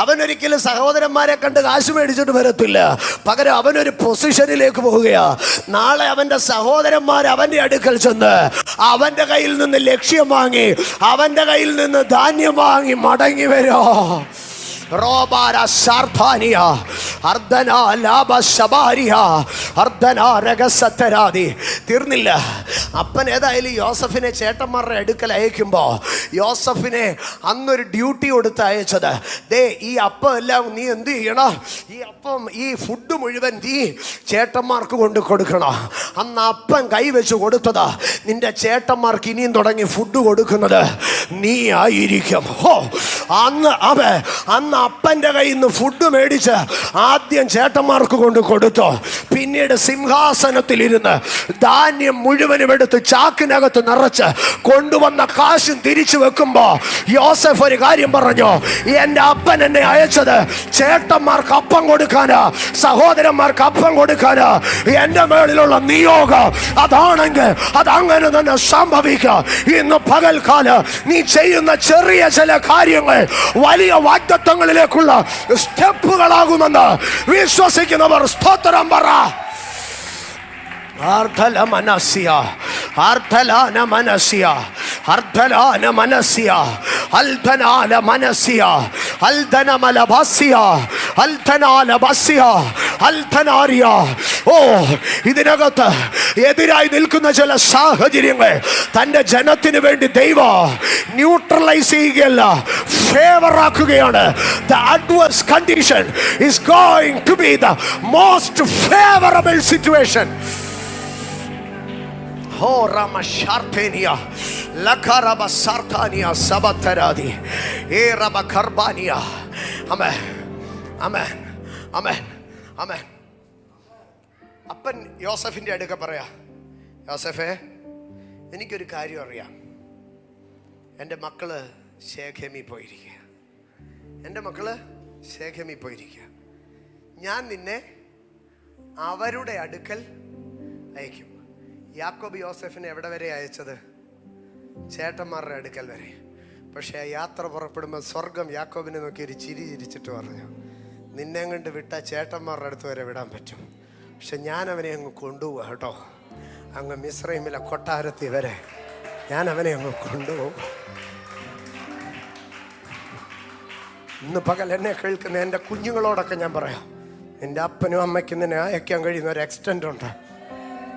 അവനൊരിക്കലും സഹോദരന്മാരെ കണ്ട് കാശ് മേടിച്ചിട്ട് വരത്തില്ല. പകരം അവനൊരു പൊസിഷനിലേക്ക് പോവുകയാ. നാളെ അവന്റെ സഹോദരന്മാർ അവന്റെ അടുക്കൽ ചെന്ന് അവന്റെ കയ്യിൽ നിന്ന് ലക്ഷ്യം വാങ്ങി, അവന്റെ കയ്യിൽ നിന്ന് ധാന്യം വാങ്ങി മടങ്ങി വരോ. തീർന്നില്ല. അപ്പൻ ഏതായാലും യോസഫിനെ ചേട്ടന്മാരുടെ അടുക്കൽ അയക്കുമ്പോൾ യോസഫിനെ അന്നൊരു ഡ്യൂട്ടി കൊടുത്ത് അയച്ചത്, ദേ ഈ അപ്പം എല്ലാം നീ എന്ത് ചെയ്യണം, ഈ അപ്പം ഈ ഫുഡ് മുഴുവൻ നീ ചേട്ടന്മാർക്ക് കൊണ്ട് കൊടുക്കണം. അന്ന് അപ്പൻ കൈവച്ച് കൊടുത്തതാ, നിന്റെ ചേട്ടന്മാർക്ക് ഇനിയും തുടങ്ങി ഫുഡ് കൊടുക്കുന്നത് നീ ആയിരിക്കും. അന്ന് അപ്പൻ്റെ കയ്യിൽ നിന്ന് ഫുഡ് മേടിച്ച് ആദ്യം ചേട്ടന്മാർക്ക് കൊണ്ട് കൊടുത്തു. പിന്നീട് സിംഹാസനത്തിലിരുന്ന് ധാന്യം മുഴുവനും എടുത്ത് ചാക്കിനകത്ത് നിറച്ച് കൊണ്ടുവന്ന കാശും തിരിച്ചു വെക്കുമ്പോ യോസഫ് ഒരു കാര്യം പറഞ്ഞു, എന്റെ അപ്പൻ എന്നെ അയച്ചത് ചേട്ടന്മാർക്ക് അപ്പം കൊടുക്കാനാ, സഹോദരന്മാർക്ക് അപ്പം കൊടുക്കാനാ. എന്റെ മേളിലുള്ള നിയോഗം അതാണെങ്കിൽ അതങ്ങനെ തന്നെ സംഭവിക്കാം. ഇന്ന് പകൽക്കാലം നീ ചെയ്യുന്ന ചെറിയ ചില കാര്യങ്ങൾ വലിയ വാഗ്ദത്തങ്ങളിലേക്കുള്ള സ്റ്റെപ്പുകളാകുമെന്ന് വിശ്വസിക്കുന്നവർ സ്തോത്രം പറ. ഇതിനകത്ത് എതിരായി നിൽക്കുന്ന ചില സാഹചര്യങ്ങൾ തന്റെ ജനത്തിന് വേണ്ടി ദൈവം ന്യൂട്രലൈസ് ചെയ്യുകയല്ല, ഫേവർ ആക്കുകയാണ്. The adverse condition is going to be the most favorable situation. Oh Ramashartenia Lakaraba Sartania Sabataradi Eraba Karbania. Amen. Amen. Amen. Amen. അപ്പൻ യോസഫിൻ്റെ അടുക്ക പറയാ, യോസഫേ എനിക്കൊരു കാര്യം അറിയാം, എൻ്റെ മക്കള് ശേഖേമിൽ പോയിരിക്കുക, എൻ്റെ മക്കള് ശേഖേമിൽ പോയിരിക്കുക. ഞാൻ നിന്നെ അവരുടെ അടുക്കൽ അയക്കും. യാക്കോബ് യോസഫിനെ എവിടെ വരെ അയച്ചത്? ചേട്ടന്മാരുടെ അടുക്കൽ വരെ. പക്ഷെ ആ യാത്ര പുറപ്പെടുമ്പോൾ സ്വർഗം യാക്കോബിനെ നോക്കി ഒരു ചിരി ചിരിച്ചിട്ട് പറഞ്ഞു, നിന്നെ കൊണ്ട് വിട്ട ചേട്ടന്മാരുടെ അടുത്ത് വരെ വിടാൻ പറ്റും, പക്ഷെ ഞാൻ അവനെ അങ്ങ് കൊണ്ടുപോവാ കേട്ടോ, അങ്ങ് മിസ്രൈമിലെ കൊട്ടാരത്തിൽ വരെ ഞാൻ അവനെ അങ്ങ് കൊണ്ടുപോകും. ഇന്ന് പകൽ എന്നെ കേൾക്കുന്ന എൻ്റെ കുഞ്ഞുങ്ങളോടൊക്കെ ഞാൻ പറയാം, നിൻ്റെ അപ്പനും അമ്മയ്ക്കും നിന്നെ അയക്കാൻ കഴിയുന്ന ഒരു എക്സ്റ്റൻറ്റ് ഉണ്ട്,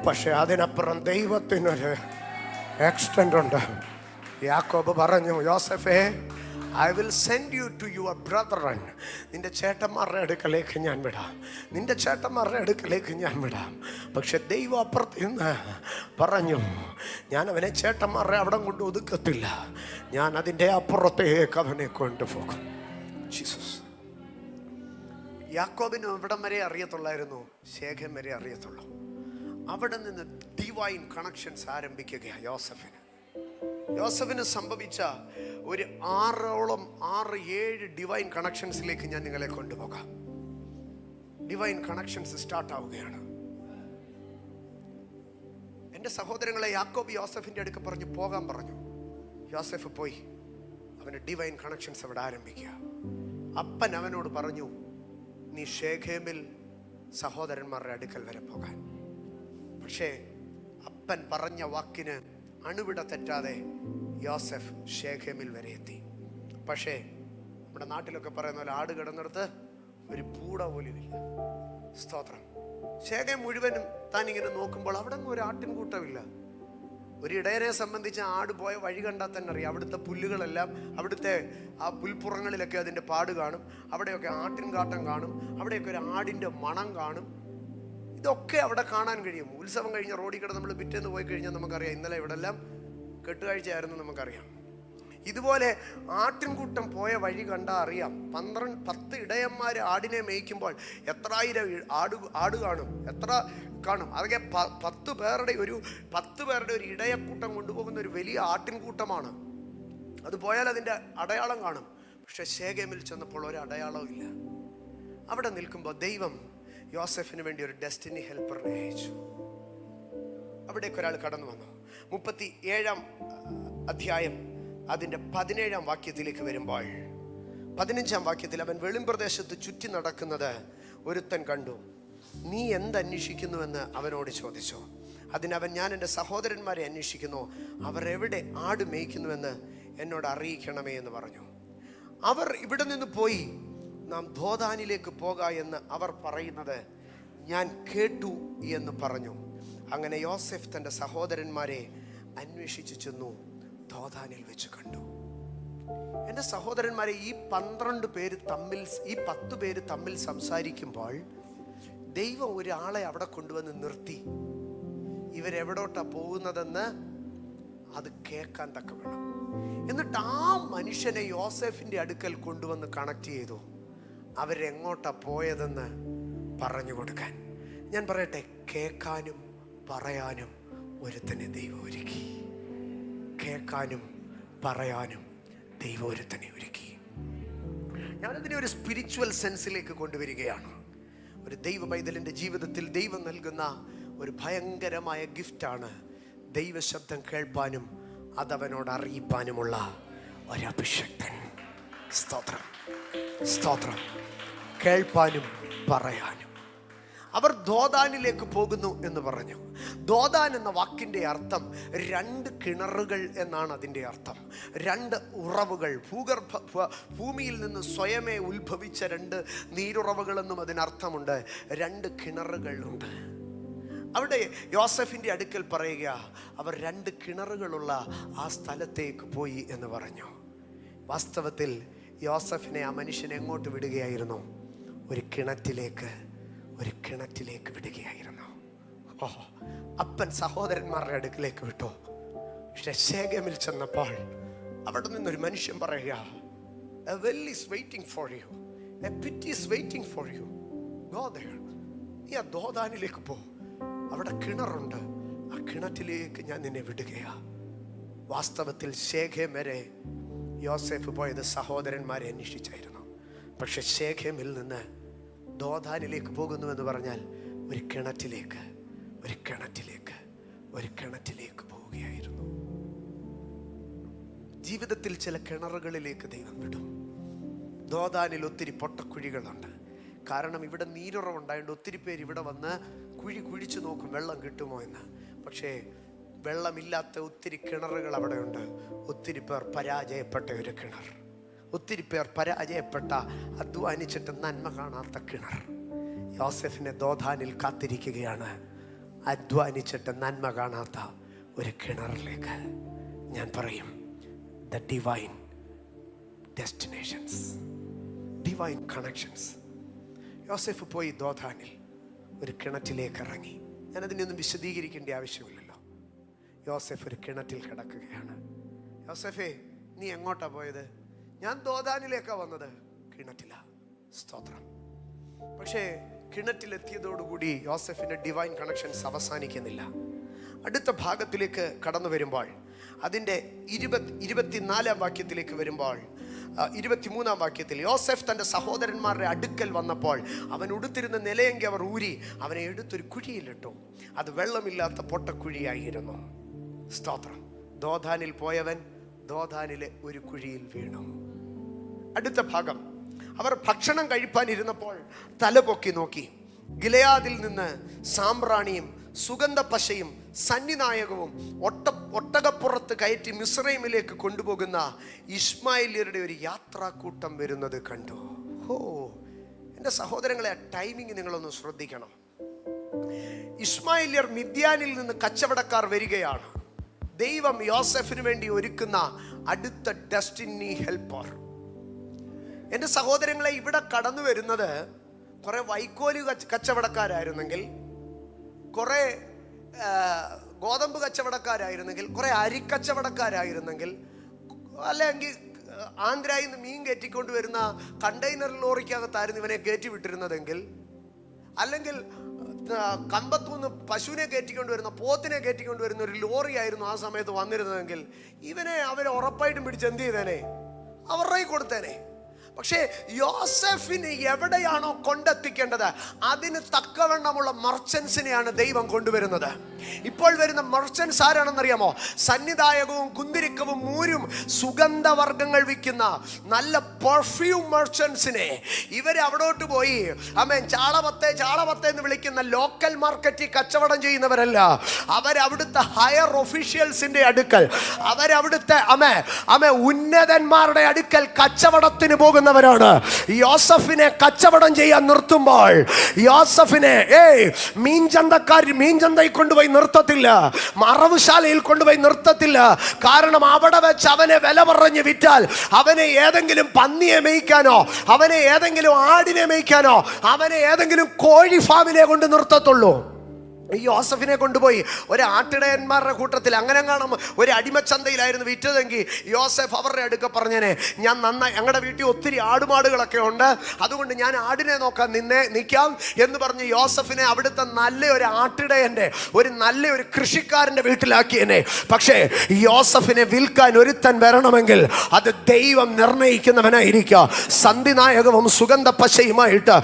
പക്ഷെ അതിനപ്പുറം ദൈവത്തിനൊരു എക്സ്റ്റൻറ്റ് ഉണ്ട്. യാക്കോബ് പറഞ്ഞു, യോസഫേ I will send you to your brethren. നിന്റെ ചേട്ടന്മാരുടെ അടുക്കലേക്ക് ഞാൻ വിടാം, നിന്റെ ചേട്ടന്മാരുടെ അടുക്കലേക്ക് ഞാൻ വിടാം. പക്ഷെ ദൈവം അപ്പുറത്ത് നിന്ന് പറഞ്ഞു, ഞാൻ അവനെ ചേട്ടന്മാരുടെ അവിടെ കൊണ്ട് ഒതുക്കത്തില്ല, ഞാൻ അതിൻ്റെ അപ്പുറത്തേക്ക് അവനെ കൊണ്ടുപോകും. ജീസസ്. യാക്കോബിന് ഇവിടം വരെ അറിയത്തുള്ളായിരുന്നു, ശേഖം വരെ അറിയത്തുള്ളൂ. അവിടെ നിന്ന് ഡിവൈൻ കണക്ഷൻസ് ആരംഭിക്കുകയാണ് യോസഫിന് സംഭവിച്ച ഒരു 6-7 ഡിവൈൻ കണക്ഷൻസിലേക്ക് ഞാൻ നിങ്ങളെ കൊണ്ടുപോകാം. ഡിവൈൻ കണക്ഷൻസ് സ്റ്റാർട്ട് ആവുകയാണ്. എൻ്റെ സഹോദരങ്ങളെ, യാക്കോബ് യോസഫിൻ്റെ അടുക്ക് പറഞ്ഞു പോകാൻ പറഞ്ഞു. യോസഫ് പോയി. അവന് ഡിവൈൻ കണക്ഷൻസ് അവിടെ ആരംഭിക്കുക. അപ്പൻ അവനോട് പറഞ്ഞു, നീ ശേഖേമിൽ സഹോദരന്മാരുടെ അടുക്കൽ വരെ പോകാൻ. പക്ഷേ അപ്പൻ പറഞ്ഞ വാക്കിന് അണുവിട തെറ്റാതെ യോസഫ് ശേഖേമിൽ വരെ എത്തി. പക്ഷേ നമ്മുടെ നാട്ടിലൊക്കെ പറയുന്ന പോലെ ആട് കിടന്നിടത്ത് ഒരു പൂട പോലും ഇല്ല. സ്തോത്രം. ശേഖേം മുഴുവനും താൻ ഇങ്ങനെ നോക്കുമ്പോൾ അവിടെ ഒരു ആട്ടിൻകൂട്ടമില്ല. ഒരു ഇടയനെ സംബന്ധിച്ച് ആട് പോയ വഴി കണ്ടാൽ തന്നെ അറിയാം, അവിടുത്തെ പുല്ലുകളെല്ലാം, അവിടുത്തെ ആ പുൽപ്പുറങ്ങളിലൊക്കെ അതിൻ്റെ പാട് കാണും, അവിടെയൊക്കെ ആട്ടിൻകാട്ടം കാണും, അവിടെയൊക്കെ ഒരു ആടിൻ്റെ മണം കാണും. ഇതൊക്കെ അവിടെ കാണാൻ കഴിയും. ഉത്സവം കഴിഞ്ഞ റോഡിൽ കൂടെ നമ്മൾ പിറ്റേന്ന് പോയി കഴിഞ്ഞാൽ നമുക്കറിയാം, ഇന്നലെ ഇവിടെ എല്ലാം കെട്ടുകാഴ്ചയായിരുന്നു നമുക്കറിയാം. ഇതുപോലെ ആട്ടിൻകൂട്ടം പോയ വഴി കണ്ടാൽ അറിയാം. 10 ഇടയന്മാർ ആടിനെ മേയ്ക്കുമ്പോൾ എത്രായിരം ആട് കാണും, എത്ര കാണും. അതൊക്കെ 10 പേരുടെ ഒരു ഇടയക്കൂട്ടം കൊണ്ടുപോകുന്ന ഒരു വലിയ ആട്ടിൻകൂട്ടമാണ്. അത് പോയാൽ അതിൻ്റെ അടയാളം കാണും. പക്ഷെ ശേഖേമിൽ ചെന്നപ്പോൾ ഒരു അടയാളവും ഇല്ല. അവിടെ നിൽക്കുമ്പോൾ ദൈവം യോസഫിന് വേണ്ടി ഒരു ഡെസ്റ്റിനി ഹെൽപ്പറിനെ അയച്ചു. അവിടേക്ക് ഒരാൾ കടന്നു വന്നു. 37 അധ്യായം അതിൻ്റെ 17 വാക്യത്തിലേക്ക് വരുമ്പോൾ 15 വാക്യത്തിൽ അവൻ വെളിമ്പ്രദേശത്ത് ചുറ്റി നടക്കുന്നത് ഒരുത്തൻ കണ്ടു. നീ എന്തന്വേഷിക്കുന്നുവെന്ന് അവനോട് ചോദിച്ചു. അതിനവൻ, ഞാൻ എൻ്റെ സഹോദരന്മാരെ അന്വേഷിക്കുന്നു, അവർ എവിടെ ആട് മേയ്ക്കുന്നുവെന്ന് എന്നോട് അറിയിക്കണമേ എന്ന് പറഞ്ഞു. അവർ ഇവിടെ നിന്ന് പോയി നാം ദോദാനിലേക്ക് പോക എന്ന് അവർ പറയുന്നത് ഞാൻ കേട്ടു എന്ന് പറഞ്ഞു. അങ്ങനെ യോസെഫ് തൻ്റെ സഹോദരന്മാരെ അന്വേഷിച്ചു ചെന്നു, ദോഥാനിൽ വെച്ച് കണ്ടു. എൻ്റെ സഹോദരന്മാരെ, ഈ 10 പേര് തമ്മിൽ സംസാരിക്കുമ്പോൾ ദൈവം ഒരാളെ അവിടെ കൊണ്ടുവന്ന് നിർത്തി. ഇവരെവിടോട്ടാ പോകുന്നതെന്ന് അത് കേൾക്കാൻ തക്കവണ്ണം. എന്നിട്ട് ആ മനുഷ്യനെ യോസെഫിൻ്റെ അടുക്കൽ കൊണ്ടുവന്ന് കണക്ട് ചെയ്തു. അവരെങ്ങോട്ടാ പോയതെന്ന് പറഞ്ഞു കൊടുക്കാൻ. ഞാൻ പറയട്ടെ, കേൾക്കാനും പറയാനും ഒരുത്തനെ ദൈവം ഒരുക്കി. കേൾക്കാനും പറയാനും ദൈവം ഒരുത്തനെ ഒരുക്കി. ഞാനതിനെ ഒരു സ്പിരിച്വൽ സെൻസിലേക്ക് കൊണ്ടുവരികയാണ്. ഒരു ദൈവ പൈതലിൻ്റെ ജീവിതത്തിൽ ദൈവം നൽകുന്ന ഒരു ഭയങ്കരമായ ഗിഫ്റ്റാണ് ദൈവശബ്ദം കേൾപ്പാനും അതവനോട് അറിയിപ്പാനുമുള്ള ഒരഭിഷക്തൻ. സ്തോത്രം, സ്തോത്രം. കേൾപ്പാനും പറയാനും. അവർ ദോഥാനിലേക്ക് പോകുന്നു എന്ന് പറഞ്ഞു. ദോഥാൻ എന്ന വാക്കിൻ്റെ അർത്ഥം 2 കിണറുകൾ എന്നാണ്. അതിൻ്റെ അർത്ഥം 2 ഉറവുകൾ, ഭൂമിയിൽ നിന്ന് സ്വയമേ ഉത്ഭവിച്ച 2 നീരുറവുകളെന്നും അതിനർത്ഥമുണ്ട്. 2 കിണറുകളുണ്ട്. അവിടെ യോസെഫിൻ്റെ അടുക്കൽ പറയുക, അവർ 2 കിണറുകളുള്ള ആ സ്ഥലത്തേക്ക് പോയി എന്ന് പറഞ്ഞു. വാസ്തവത്തിൽ യോസെഫിനെ ആ മനുഷ്യൻ എങ്ങോട്ട് വിടുകയായിരുന്നു? ഒരു കിണറ്റിലേക്ക് വിടുകയായിരുന്നു. അപ്പൻ സഹോദരന്മാരുടെ അടുക്കിലേക്ക് വിട്ടു. പക്ഷെ ശേഖേമിൽ ചെന്നപ്പോൾ അവിടെ നിന്നൊരു മനുഷ്യൻ പറയുക, a well is waiting for you, a pit is waiting for you, go there. നീ ആ ദോഥാനിലേക്ക് പോ, അവിടെ കിണറുണ്ട്, ആ കിണറ്റിലേക്ക് ഞാൻ നിന്നെ വിടുകയാ. വാസ്തവത്തിൽ ശേഖേം വരെ യോസെഫ് പോയത് സഹോദരന്മാരെ അന്വേഷിച്ചായിരുന്നു. പക്ഷെ ശേഖേമിൽ നിന്ന് ദോഥാനിലേക്ക് പോകുന്നു എന്ന് പറഞ്ഞാൽ ഒരു കിണറ്റിലേക്ക് പോവുകയായിരുന്നു. ജീവിതത്തിൽ ചില കിണറുകളിലേക്ക് ദൈവം വിടും. ദോഥാനിൽ ഒത്തിരി പൊട്ടക്കുഴികളുണ്ട്. കാരണം ഇവിടെ നീരുറവുണ്ടായതുകൊണ്ട് ഒത്തിരി പേര് ഇവിടെ വന്ന് കുഴിച്ചു നോക്കും വെള്ളം കിട്ടുമോ എന്ന്. പക്ഷേ വെള്ളമില്ലാത്ത ഒത്തിരി കിണറുകൾ അവിടെയുണ്ട്. ഒത്തിരി പേർ പരാജയപ്പെട്ട ഒരു കിണർ, ഒത്തിരി പേർ പരാജയപ്പെട്ട, അധ്വാനിച്ചിട്ട് നന്മ കാണാത്ത കിണർ. യോസെഫിനെ ദോഥാനിൽ കാത്തിരിക്കുകയാണ്, അധ്വാനിച്ചിട്ട് നന്മ കാണാത്ത ഒരു കിണറിലേക്ക്. ഞാൻ പറയും, the divine destinations, divine connections. യോസെഫ് പോയി ദോഥാനിൽ ഒരു കിണറ്റിലേക്ക് ഇറങ്ങി. ഞാനതിനൊന്നും വിശദീകരിക്കേണ്ട ആവശ്യമില്ലല്ലോ. യോസെഫ് ഒരു കിണറ്റിൽ കിടക്കുകയാണ്. യോസെഫേ, നീ എങ്ങോട്ടാ പോയത്? ഞാൻ ദോഥാനിലേക്കാണ് വന്നത്. കിണറ്റില. സ്തോത്രം. പക്ഷേ കിണറ്റിലെത്തിയതോടുകൂടി യോസെഫിൻ്റെ ഡിവൈൻ കണക്ഷൻസ് അവസാനിക്കുന്നില്ല. അടുത്ത ഭാഗത്തിലേക്ക് കടന്നു വരുമ്പോൾ, അതിൻ്റെ 24-ാം വാക്യത്തിലേക്ക് വരുമ്പോൾ, 23-ാം വാക്യത്തിൽ, യോസെഫ് തൻ്റെ സഹോദരന്മാരുടെ അടുക്കൽ വന്നപ്പോൾ അവൻ ഉടുത്തിരുന്ന നിലയെങ്കിൽ അവർ ഊരി അവനെ എടുത്തൊരു കുഴിയിലിട്ടു. അത് വെള്ളമില്ലാത്ത പൊട്ടക്കുഴിയായിരുന്നു. സ്തോത്രം. ദോഥാനിൽ പോയവൻ ദോഥാനിലെ ഒരു കുഴിയിൽ വീണു. അടുത്ത ഭാഗം, അവർ ഭക്ഷണം കഴിപ്പാനിരുന്നപ്പോൾ തലപൊക്കി നോക്കി. ഗിലെയാദിൽ നിന്ന് സാമ്പ്രാണിയും സുഗന്ധ പശയും സന്നിനായകവും ഒട്ടകപ്പുറത്ത് കയറ്റി മിസ്രൈമിലേക്ക് കൊണ്ടുപോകുന്ന ഇശ്മായേല്യരുടെ ഒരു യാത്രാക്കൂട്ടം വരുന്നത് കണ്ടു. എൻ്റെ സഹോദരങ്ങളെ, ആ ടൈമിങ് നിങ്ങളൊന്ന് ശ്രദ്ധിക്കണം. ഇശ്മായേല്യർ മിദ്യാനിൽ നിന്ന് കച്ചവടക്കാർ വരികയാണ്. ദൈവം യോസെഫിന് വേണ്ടി ഒരുക്കുന്ന അടുത്ത ഡെസ്റ്റിനി ഹെൽപ്പർ. എൻ്റെ സഹോദരങ്ങളെ, ഇവിടെ കടന്നു വരുന്നത് കുറെ വൈക്കോല് കച്ചവടക്കാരായിരുന്നെങ്കിൽ, കുറെ ഗോതമ്പ് കച്ചവടക്കാരായിരുന്നെങ്കിൽ, കുറെ അരിക്കച്ചവടക്കാരായിരുന്നെങ്കിൽ, അല്ലെങ്കിൽ ആന്ധ്രയിൽ നിന്ന് മീൻ കയറ്റിക്കൊണ്ട് വരുന്ന കണ്ടെയ്നർ ലോറിക്കകത്തായിരുന്നു ഇവനെ കയറ്റി വിട്ടിരുന്നതെങ്കിൽ, അല്ലെങ്കിൽ കമ്പത്തുനിന്ന് പശുവിനെ കയറ്റിക്കൊണ്ട് വരുന്ന, പോത്തിനെ കയറ്റിക്കൊണ്ട് വരുന്ന ഒരു ലോറി ആയിരുന്നു ആ സമയത്ത് വന്നിരുന്നതെങ്കിൽ, ഇവനെ അവർ ഉറപ്പായിട്ടും പിടിച്ച് എന്ത് ചെയ്തേനെ? അവരുടെ കൊടുത്തേനെ. പക്ഷേ യോസെഫിന് എവിടെയാണോ കൊണ്ടെത്തിക്കേണ്ടത് അതിന് തക്കവണ്ണമുള്ള മർച്ചൻസിനെയാണ് ദൈവം കൊണ്ടുവരുന്നത്. ഇപ്പോൾ വരുന്ന മർച്ചൻസ് ആരാണെന്നറിയാമോ? സന്നിധായകവും കുന്തിരിക്കവും മൂരും സുഗന്ധവർഗ്ഗങ്ങൾ വിൽക്കുന്ന നല്ല പെർഫ്യൂം മർച്ചൻസിനെ ഇവരെ അവിടോട്ട് പോയി ചാളപത്തെ എന്ന് വിളിക്കുന്ന ലോക്കൽ മാർക്കറ്റിൽ കച്ചവടം ചെയ്യുന്നവരല്ല. അവരവിടുത്തെ ഹയർ ഒഫീഷ്യൽസിന്റെ അടുക്കൽ, അവരവിടുത്തെ ഉന്നതന്മാരുടെ അടുക്കൽ കച്ചവടത്തിന് പോകുന്ന വന്നവരാണ്. യോസഫിനെ കച്ചവടം ചെയ്യാൻ നിർത്തുമ്പോൾ യോസഫിനെ മീൻചന്തയിൽ കൊണ്ടുപോയി നിർത്തത്തില്ല, മറവുശാലയിൽ കൊണ്ടുപോയി നിർത്തത്തില്ല. കാരണം അവിടെ വെച്ച് അവനെ വില പറഞ്ഞ് വിറ്റാൽ അവനെ ഏതെങ്കിലും പന്നിയെ മേയ്ക്കാനോ, അവനെ ഏതെങ്കിലും ആടിനെ മേയ്ക്കാനോ, അവനെ ഏതെങ്കിലും കോഴി ഫാമിനെ കൊണ്ട് നിർത്തത്തുള്ളൂ. യോസഫിനെ കൊണ്ടുപോയി ഒരു ആട്ടിടയന്മാരുടെ കൂട്ടത്തിൽ അങ്ങനെ കാണും ഒരു അടിമച്ചന്തയിലായിരുന്നു വിറ്റതെങ്കിൽ യോസഫ് അവരുടെ അടുക്ക പറഞ്ഞേനെ, ഞാൻ നന്നായി, ഞങ്ങളുടെ വീട്ടിൽ ഒത്തിരി ആടുമാടുകളൊക്കെ ഉണ്ട്, അതുകൊണ്ട് ഞാൻ ആടിനെ നോക്കാൻ നിൽക്കാം എന്ന് പറഞ്ഞ് യോസഫിനെ അവിടുത്തെ നല്ലൊരു ആട്ടിടയൻ്റെ നല്ലൊരു കൃഷിക്കാരൻ്റെ വീട്ടിലാക്കിയനെ. പക്ഷേ യോസഫിനെ വിൽക്കാൻ ഒരുത്തൻ വരണമെങ്കിൽ അത് ദൈവം നിർണയിക്കുന്നവനായിരിക്കുക. സന്ധിനായകവും സുഗന്ധ പശയുമായിട്ട്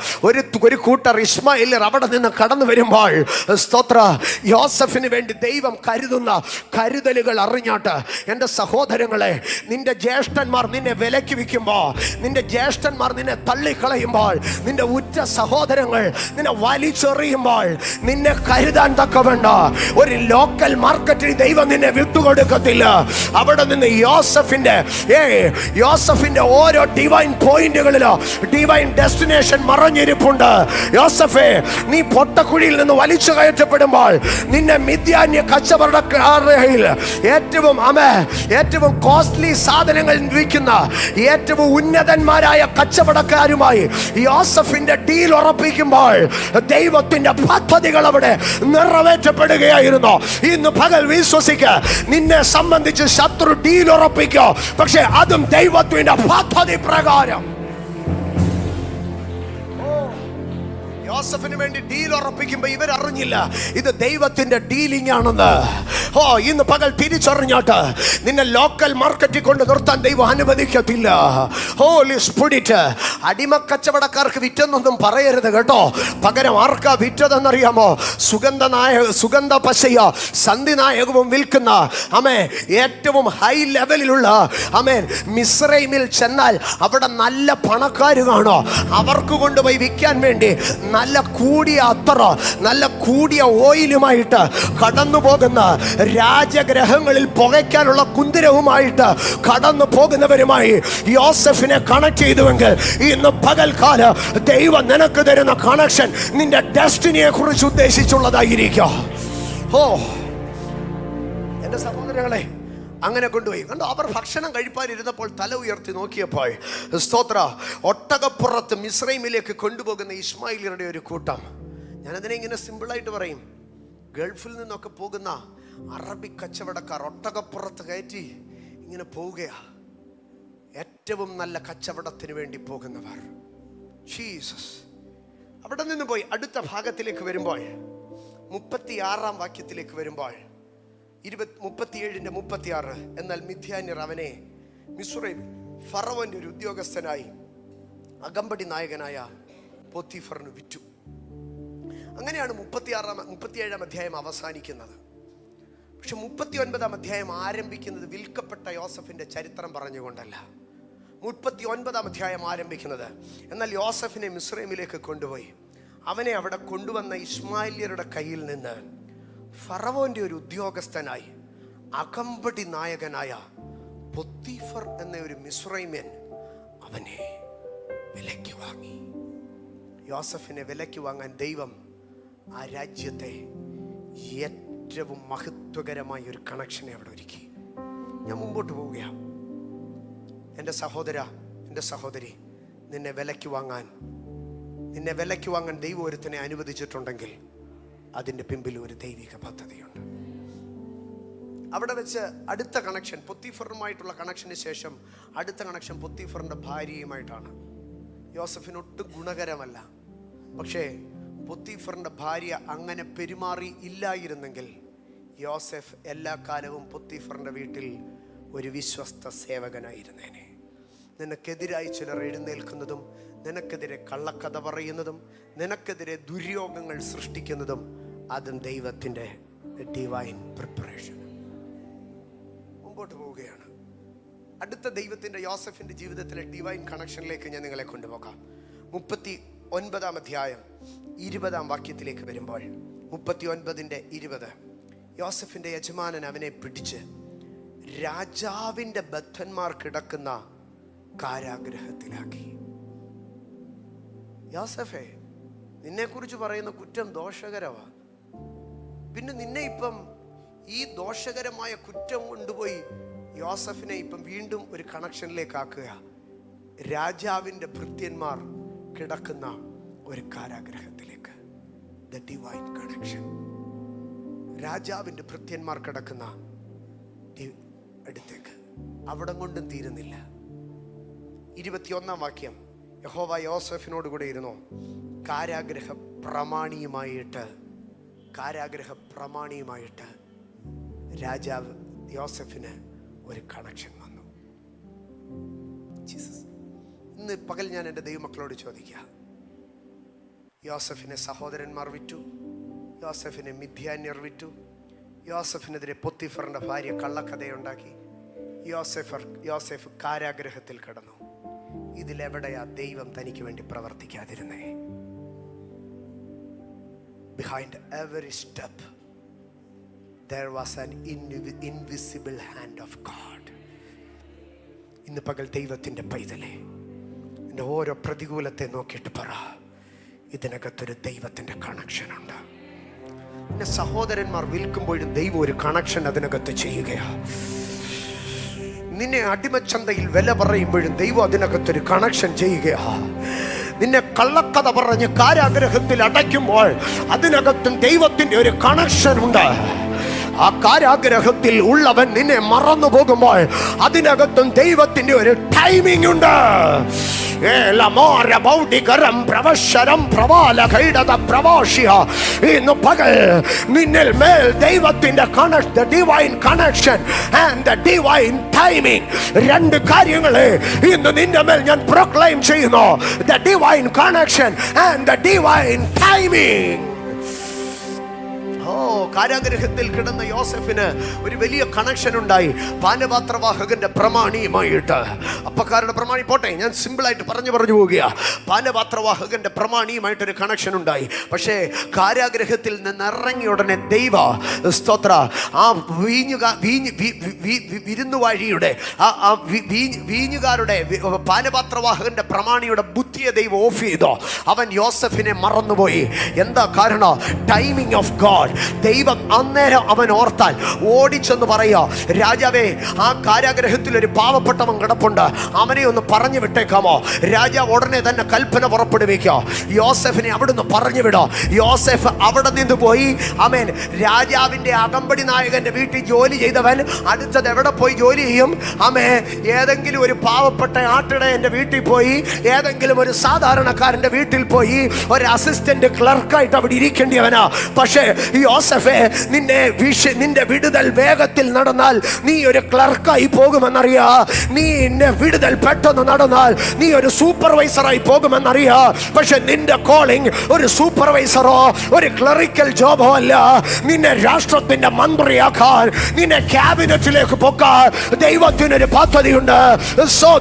ഒരു കൂട്ടർ ഇസ്മായേല്യർ അവിടെ നിന്ന് കടന്നു വരുമ്പോൾ സ്തോത്ര, യോസഫിന് വേണ്ടി ദൈവം കരുതുന്ന കരുതലുകൾ അറിഞ്ഞാട്ട്, എൻ്റെ സഹോദരങ്ങളെ, നിന്റെ ജ്യേഷ്ഠന്മാർ നിന്നെ വിലക്ക് വിൽക്കുമ്പോൾ, നിന്റെ ജ്യേഷ്ഠന്മാർ നിന്നെ തള്ളിക്കളയുമ്പോൾ, നിന്റെ ഉറ്റ സഹോദരങ്ങൾ നിന്നെ വലിച്ചെറിയുമ്പോൾ നിന്നെ കരുതാൻ തക്കവേണ്ട ഒരു ലോക്കൽ മാർക്കറ്റിൽ ദൈവം നിന്നെ വിട്ടുകൊടുക്കത്തില്ല. അവിടെ നിന്ന് യോസഫിന്റെ ഓരോ ഡിവൈൻ പോയിന്റുകളിലോ ഡിവൈൻ ഡെസ്റ്റിനേഷൻ മറഞ്ഞിരിപ്പുണ്ട്. യോസഫേ, നീ പൊട്ടക്കുഴിയിൽ നിന്ന് വലിച്ചു കയറ്റപ്പെടുമ്പോൾ നിന്നെ മിദ്യാന്യ കച്ചവടക്കാരുടെ ഏറ്റവും കോസ്റ്റ്ലി സാധനങ്ങൾ വിൽക്കുന്ന ഏറ്റവും ഉന്നതന്മാരായ കച്ചവടക്കാരുമായി യോസഫിന്റെ ഡീൽ ഉറപ്പിക്കുമ്പോൾ ദൈവത്തിന്റെ പദ്ധതികൾ അവിടെ നിറവേറ്റപ്പെടുകയായിരുന്നു. ഇന്ന് പകൽ വിശ്വസിക്ക, നിന്നെ സംബന്ധിച്ച് ശത്രു ഡീൽ ഉറപ്പിക്കോ, പക്ഷെ അതും ദൈവത്തിന്റെ പദ്ധതി പ്രകാരം. യോസഫിന് വേണ്ടി ഡീൽ ഉറപ്പിക്കുമ്പോൾ ഇവരറിഞ്ഞില്ല ഇത് ദൈവത്തിന്റെ ഡീലിംഗ് ആണെന്ന്. ഇന്ന് പകൽ തിരിച്ചറിഞ്ഞാട്ട് നിന്നെ ലോക്കൽ മാർക്കറ്റിൽ കൊണ്ട് നിർത്താൻ ദൈവം അനുവദിക്കത്തില്ല. ഹോളി സ്പിരിറ്റ്, അടിമക്കച്ചവടക്കാർക്ക് വിറ്റെന്നൊന്നും പറയരുത് കേട്ടോ. പകരം ആർക്കാ വിറ്റതെന്നറിയാമോ? സുഗന്ധ പശയോ സന്ധിനായകവും വിൽക്കുന്ന ഏറ്റവും ഹൈ ലെവലിലുള്ള മിസ്രൈമിൽ ചെന്നാൽ അവിടെ നല്ല പണക്കാർ കാണോ, അവർക്ക് കൊണ്ടുപോയി വിൽക്കാൻ വേണ്ടി നല്ല കൂടിയ അത്തറ, നല്ല കൂടിയ ഓയിലുമായിട്ട് കടന്നു പോകുന്ന, രാജഗ്രഹങ്ങളിൽ പുകയ്ക്കാനുള്ള കുന്തിരവുമായിട്ട് കടന്നു പോകുന്നവരുമായി യോസഫിനെ കണക്ട് ചെയ്തുവെങ്കിൽ ഇന്ന് പകൽക്കാല ദൈവം നിനക്ക് തരുന്ന കണക്ഷൻ നിന്റെ ഡെസ്റ്റിനിയെ കുറിച്ച് ഉദ്ദേശിച്ചുള്ളതായിരിക്കും. എന്റെ സഹോദരങ്ങളെ, അങ്ങനെ കൊണ്ടുപോയി കണ്ടോ. അവർ ഭക്ഷണം കഴിപ്പാനിരുന്നപ്പോൾ തല ഉയർത്തി നോക്കിയപ്പോൾ സ്തോത്ര, ഒട്ടകപ്പുറത്ത് മിസ്രൈമിലേക്ക് കൊണ്ടുപോകുന്ന ഇസ്മായിലിയരുടെ ഒരു കൂട്ടം. ഞാനതിനെ ഇങ്ങനെ സിമ്പിളായിട്ട് പറയും, ഗൾഫിൽ നിന്നൊക്കെ പോകുന്ന അറബി കച്ചവടക്കാർ ഒട്ടകപ്പുറത്ത് കയറ്റി ഇങ്ങനെ പോവുകയാ. ഏറ്റവും നല്ല കച്ചവടത്തിന് വേണ്ടി പോകുന്നവർ. ജീസസ് അവിടെ നിന്ന് പോയി അടുത്ത ഭാഗത്തിലേക്ക് വരുമ്പോൾ 36 വാക്യത്തിലേക്ക് വരുമ്പോൾ 37:36, എന്നാൽ മിദ്യാന്യർ അവനെ മിസ്രൈമിൽ ഫറവോന്റെ ഒരു ഉദ്യോഗസ്ഥനായി അകമ്പടി നായകനായ പോത്തിഫറിന് വിറ്റു. അങ്ങനെയാണ് 37 അധ്യായം അവസാനിക്കുന്നത്. പക്ഷെ 39 അധ്യായം ആരംഭിക്കുന്നത് വിൽക്കപ്പെട്ട യോസഫിന്റെ ചരിത്രം പറഞ്ഞുകൊണ്ടല്ല. 39 അധ്യായം ആരംഭിക്കുന്നത്, എന്നാൽ യോസഫിനെ മിസ്രൈമിലേക്ക് കൊണ്ടുപോയി അവനെ അവിടെ കൊണ്ടുവന്ന ഇസ്മായില്യരുടെ കയ്യിൽ നിന്ന് ഫറവോന്റെ ഒരു ഉദ്യോഗസ്ഥനായി അകമ്പടി നായകനായ പോത്തിഫർ എന്ന ഒരു മിസ്രൈമ്യൻ അവനെ വിലയ്ക്ക് വാങ്ങി. യോസഫിനെ വിലയ്ക്ക് വാങ്ങാൻ ദൈവം ആ രാജ്യത്തെ ഏറ്റവും മഹത്വകരമായ ഒരു കണക്ഷനെ അവിടെ ഒരുക്കി. ഞാൻ മുമ്പോട്ട് പോവുകയാണ്. എൻ്റെ സഹോദര, എൻ്റെ സഹോദരി, നിന്നെ വിലയ്ക്ക് വാങ്ങാൻ ദൈവം ഒരുത്തനെ അനുവദിച്ചിട്ടുണ്ടെങ്കിൽ അതിൻ്റെ പിമ്പിൽ ഒരു ദൈവിക പദ്ധതിയുണ്ട്. അവിടെ വെച്ച് അടുത്ത കണക്ഷൻ പോത്തിഫറുമായിട്ടുള്ള കണക്ഷന് ശേഷം അടുത്ത കണക്ഷൻ പോത്തിഫറിൻ്റെ ഭാര്യയുമായിട്ടാണ്. യോസഫിന് ഒട്ടും ഗുണകരമല്ല. പക്ഷേ പോത്തിഫറിൻ്റെ ഭാര്യ അങ്ങനെ പെരുമാറി ഇല്ലായിരുന്നെങ്കിൽ യോസഫ് എല്ലാ കാലവും പോത്തിഫറിൻ്റെ വീട്ടിൽ ഒരു വിശ്വസ്ത സേവകനായിരുന്നേനെ. നിനക്കെതിരായി ചിലർ എഴുന്നേൽക്കുന്നതും നിനക്കെതിരെ കള്ളക്കഥ പറയുന്നതും നിനക്കെതിരെ ദുര്യോഗങ്ങൾ സൃഷ്ടിക്കുന്നതും അതും ദൈവത്തിൻ്റെ ഡിവൈൻ പ്രിപ്പറേഷൻ. മുമ്പോട്ട് പോവുകയാണ്. അടുത്ത ദൈവത്തിൻ്റെ യോസഫിൻ്റെ ജീവിതത്തിലെ ഡിവൈൻ കണക്ഷനിലേക്ക് ഞാൻ നിങ്ങളെ കൊണ്ടുപോകാം. 39 അധ്യായം 20 വാക്യത്തിലേക്ക് വരുമ്പോൾ 39:20, യോസഫിൻ്റെ യജമാനൻ അവനെ പിടിച്ച് രാജാവിൻ്റെ ബദ്ധന്മാർ കിടക്കുന്ന കാരാഗ്രഹത്തിലാക്കി. യോസഫേ, നിന്നെക്കുറിച്ച് പറയുന്ന കുറ്റം ദോഷകരമാ. പിന്നെ നിന്നെ ഇപ്പം ഈ ദോഷകരമായ കുറ്റം കൊണ്ടുപോയി യോസഫിനെ ഇപ്പം വീണ്ടും ഒരു കണക്ഷനിലേക്ക് ആക്കുക. രാജാവിൻ്റെ ഭൃത്യന്മാർ കിടക്കുന്ന ഒരു കാരാഗ്രഹത്തിലേക്ക്. The divine connection. രാജാവിൻ്റെ ഭൃത്യന്മാർ കിടക്കുന്ന അടുത്തേക്ക്. അവിടം കൊണ്ടും തീരുന്നില്ല. 21-ാം വാക്യം, യഹോവ യോസഫിനോട് കൂടെ ഇരുന്നു. കാരാഗ്രഹ പ്രമാണിയുമായിട്ട് രാജാവ് യോസഫിന് ഒരു കണക്ഷൻ വന്നു. ജീസസ്. ഇന്ന് പകൽ ഞാൻ എൻ്റെ ദൈവമക്കളോട് ചോദിക്കുക, യോസഫിനെ സഹോദരന്മാർ വിറ്റു, യോസഫിനെ മിദ്യാന്യർ വിറ്റു, യോസഫിനെതിരെ പൊത്തിഫറിന്റെ ഭാര്യ കള്ളക്കഥയുണ്ടാക്കി, യോസഫ് കാരാഗ്രഹത്തിൽ കിടന്നു. ഇതിലെവിടെയാ ദൈവം തനിക്ക് വേണ്ടി പ്രവർത്തിക്കാതിരുന്നേ? Behind every step there was an invisible hand of God. ഇന്ന് പകൽ ദൈവത്തിൻ്റെ പൈതലേ, എൻ്റെ ഓരോ പ്രതികൂലത്തെ നോക്കിയിട്ട് പറ, ഇതിനകത്തൊരു ദൈവത്തിൻ്റെ കണക്ഷൻ ഉണ്ട്. പിന്നെ സഹോദരന്മാർ വിൽക്കുമ്പോഴും ദൈവം ഒരു കണക്ഷൻ അതിനകത്ത് ചെയ്യുകയാണ്. നിന്നെ അടിമച്ചന്തയിൽ വില പറയുമ്പോഴും ദൈവം അതിനകത്തൊരു കണക്ഷൻ ചെയ്യുകയാണ്. നിന്നെ കള്ളക്കഥ പറഞ്ഞ് കാരാഗ്രഹത്തിൽ അടയ്ക്കുമ്പോൾ അതിനകത്തും ദൈവത്തിൻ്റെ ഒരു കണക്ഷൻ ഉണ്ട്. ആ കാരാഗ്രഹത്തിൽ ഉള്ളവൻ നിന്നെ മറന്നു പോകുമ്പോൾ അതിനകത്തും ദൈവത്തിൻ്റെ ഒരു ടൈമിംഗ് ഉണ്ട്. ഇന്ന് പകൽ നിന്നിൽ മേൽ ദൈവത്തിന്റെ divine connection and divine timing, രണ്ട് കാര്യങ്ങളെ ഇന്ന് നിന്റെ മേൽ ഞാൻ പ്രൊക്ലെയിം ചെയ്യുന്നു. The divine connection and the divine timing. കാരാഗ്രഹത്തിൽ കിടന്ന യോസഫിന് ഒരു വലിയ കണക്ഷൻ ഉണ്ടായി. പാനപാത്രവാഹകന്റെ പ്രമാണിയുമായിട്ട്. അപ്പക്കാരുടെ പ്രമാണി പോട്ടെ, ഞാൻ സിമ്പിളായിട്ട് പറഞ്ഞു പോവുക. പാനപാത്രവാഹകന്റെ പ്രമാണിയുമായിട്ടൊരു കണക്ഷൻ ഉണ്ടായി. പക്ഷേ കാരാഗ്രഹത്തിൽ നിന്ന് ഇറങ്ങിയ ഉടനെ ദൈവ സ്തോത്ര ആ വിരുന്നുവാഴിയുടെ വീഞ്ഞുകാരുടെ പാനപാത്രവാഹകന്റെ പ്രമാണിയുടെ ബുദ്ധിയെ ദൈവം ഓഫ് ചെയ്തോ. അവൻ യോസഫിനെ മറന്നുപോയി. എന്താ കാരണം? Timing of God. ദൈവം അന്നേരം അവൻ ഓർത്താൽ ഓടിച്ചെന്ന് പറയുക, രാജാവേ, ആ കാരാഗ്രഹത്തിൽ ഒരു പാവപ്പെട്ടവൻ കിടപ്പുണ്ട്, അവനെ ഒന്ന് പറഞ്ഞു വിട്ടേക്കാമോ? രാജാവ് ഉടനെ തന്നെ കൽപ്പന പുറപ്പെടുവിക്കുക, യോസഫിനെ അവിടുന്ന് പറഞ്ഞു വിടോ. യോസഫ് അവിടെ നിന്ന് പോയി. ആമേൻ. രാജാവിന്റെ അകമ്പടി നായകന്റെ വീട്ടിൽ ജോലി ചെയ്തവൻ അടുത്തത് എവിടെ പോയി ജോലി ചെയ്യും? ആമേ, ഏതെങ്കിലും ഒരു പാവപ്പെട്ട ആട്ടിടയന്റെ വീട്ടിൽ പോയി, ഏതെങ്കിലും ഒരു സാധാരണക്കാരന്റെ വീട്ടിൽ പോയി ഒരു അസിസ്റ്റന്റ് ക്ലർക്കായിട്ട് അവിടെ ഇരിക്കേണ്ടിയവനാ. പക്ഷേ യോസഫേ, നിന്റെ വിടുതൽ വേഗത്തിൽ നടന്നാൽ നീ ഒരു ക്ലർക്കായി പോകുമെന്നറിയാ. നിന്റെ വിടുതൽ പെട്ടെന്ന് നടന്നാൽ നീ ഒരു സൂപ്പർവൈസറായി പോകുമെന്നറിയാ. പക്ഷെ നിന്റെ കോളിംഗ് ഒരു സൂപ്പർവൈസറോ ഒരു ക്ലറിക്കൽ ജോബോ അല്ല. നിന്നെ രാഷ്ട്രത്തിന്റെ മന്ത്രിയാക്കാൻ, നിന്നെ ക്യാബിനറ്റിലേക്ക് പോക്കാൻ ദൈവത്തിനൊരു പദ്ധതിയുണ്ട്. So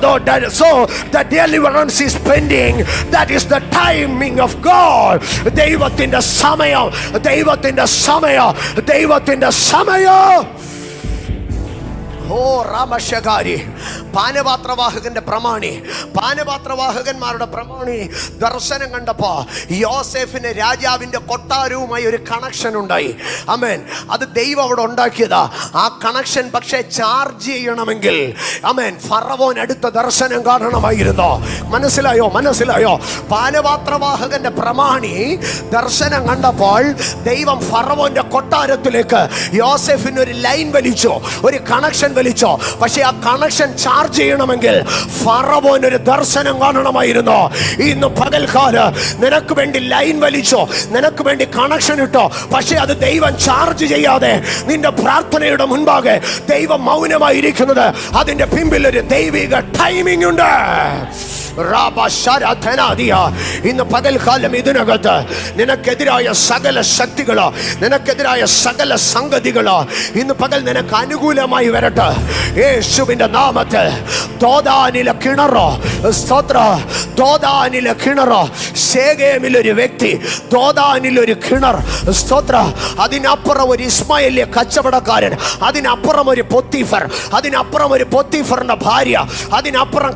the deliverance is pending. That is the timing of God. ദൈവത്തിന്റെ സമയം, ദൈവത്തിന്റെ സമയം. ഓ രാമശകാരി, പാനപാത്രവാഹകന്റെ പ്രമാണി, പാനപാത്രവാഹകന്മാരുടെ പ്രമാണി ദർശനം കണ്ടപ്പോ യോസേഫിന് രാജാവിന്റെ കൊട്ടാരവുമായി ഒരു കണക്ഷൻ ഉണ്ടായി. ആമേൻ. അത് ദൈവം അവിടെ ഉണ്ടാക്കിയതാ. ആ കണക്ഷൻ പക്ഷേ ചാർജ് ചെയ്യണമെങ്കിൽ ആമേൻ ഫറവോൻ അടുത്ത ദർശനം കാണണമായിരുന്നു. മനസ്സിലായോ? പാനപാത്രവാഹകന്റെ പ്രമാണി ദർശനം കണ്ടപ്പോൾ ദൈവം ഫറവോന്റെ കൊട്ടാരത്തിലേക്ക് യോസേഫിന് ഒരു ലൈൻ വലിച്ചു, ഒരു കണക്ഷൻ വലിച്ചോ. പക്ഷെ ആ കണക്ഷൻ ചാർജ് ചെയ്യണമെങ്കിൽ ഫറവോൻ ഒരു ദർശനം കാണണമായിരുന്നു. ഇന്ന് പകൽക്കാലം നിനക്ക് വേണ്ടി ലൈൻ വലിച്ചോ, നിനക്ക് വേണ്ടി കണക്ഷൻ ഇട്ടോ, പക്ഷെ അത് ദൈവം ചാർജ് ചെയ്യാതെ നിന്റെ പ്രാർത്ഥനയുടെ മുൻപാകെ ദൈവം മൗനമായിരിക്കുന്നത്, അതിന്റെ പിമ്പിൽ ഒരു ദൈവിക ടൈമിംഗ് ഉണ്ട്. ഇന്ന് പകൽക്കാലം ഇതിനകത്ത് നിനക്കെതിരായ സകല ശക്തികളോ, നിനക്കെതിരായ സകല സംഗതികളോ ഇന്ന് പകൽ നിനക്ക് അനുകൂലമായി വരട്ടെ. യേശുവിന്റെ നാമത്തിൽ ദോദാനിലെ കിണറോ, സ്തോത്ര, ദോദാനിലെ കിണറോ, ശേഖേമിലൊരു വ്യക്തി, ദോദാനിലൊരു കിണർ, സ്തോത്ര, അതിനപ്പുറം ഒരു ഇസ്മായേലിയ കച്ചവടക്കാരൻ, അതിനപ്പുറം ഒരു പൊത്തിഫർ, അതിനപ്പുറം ഒരു പൊത്തിഫറിന്റെ ഭാര്യ, അതിനപ്പുറം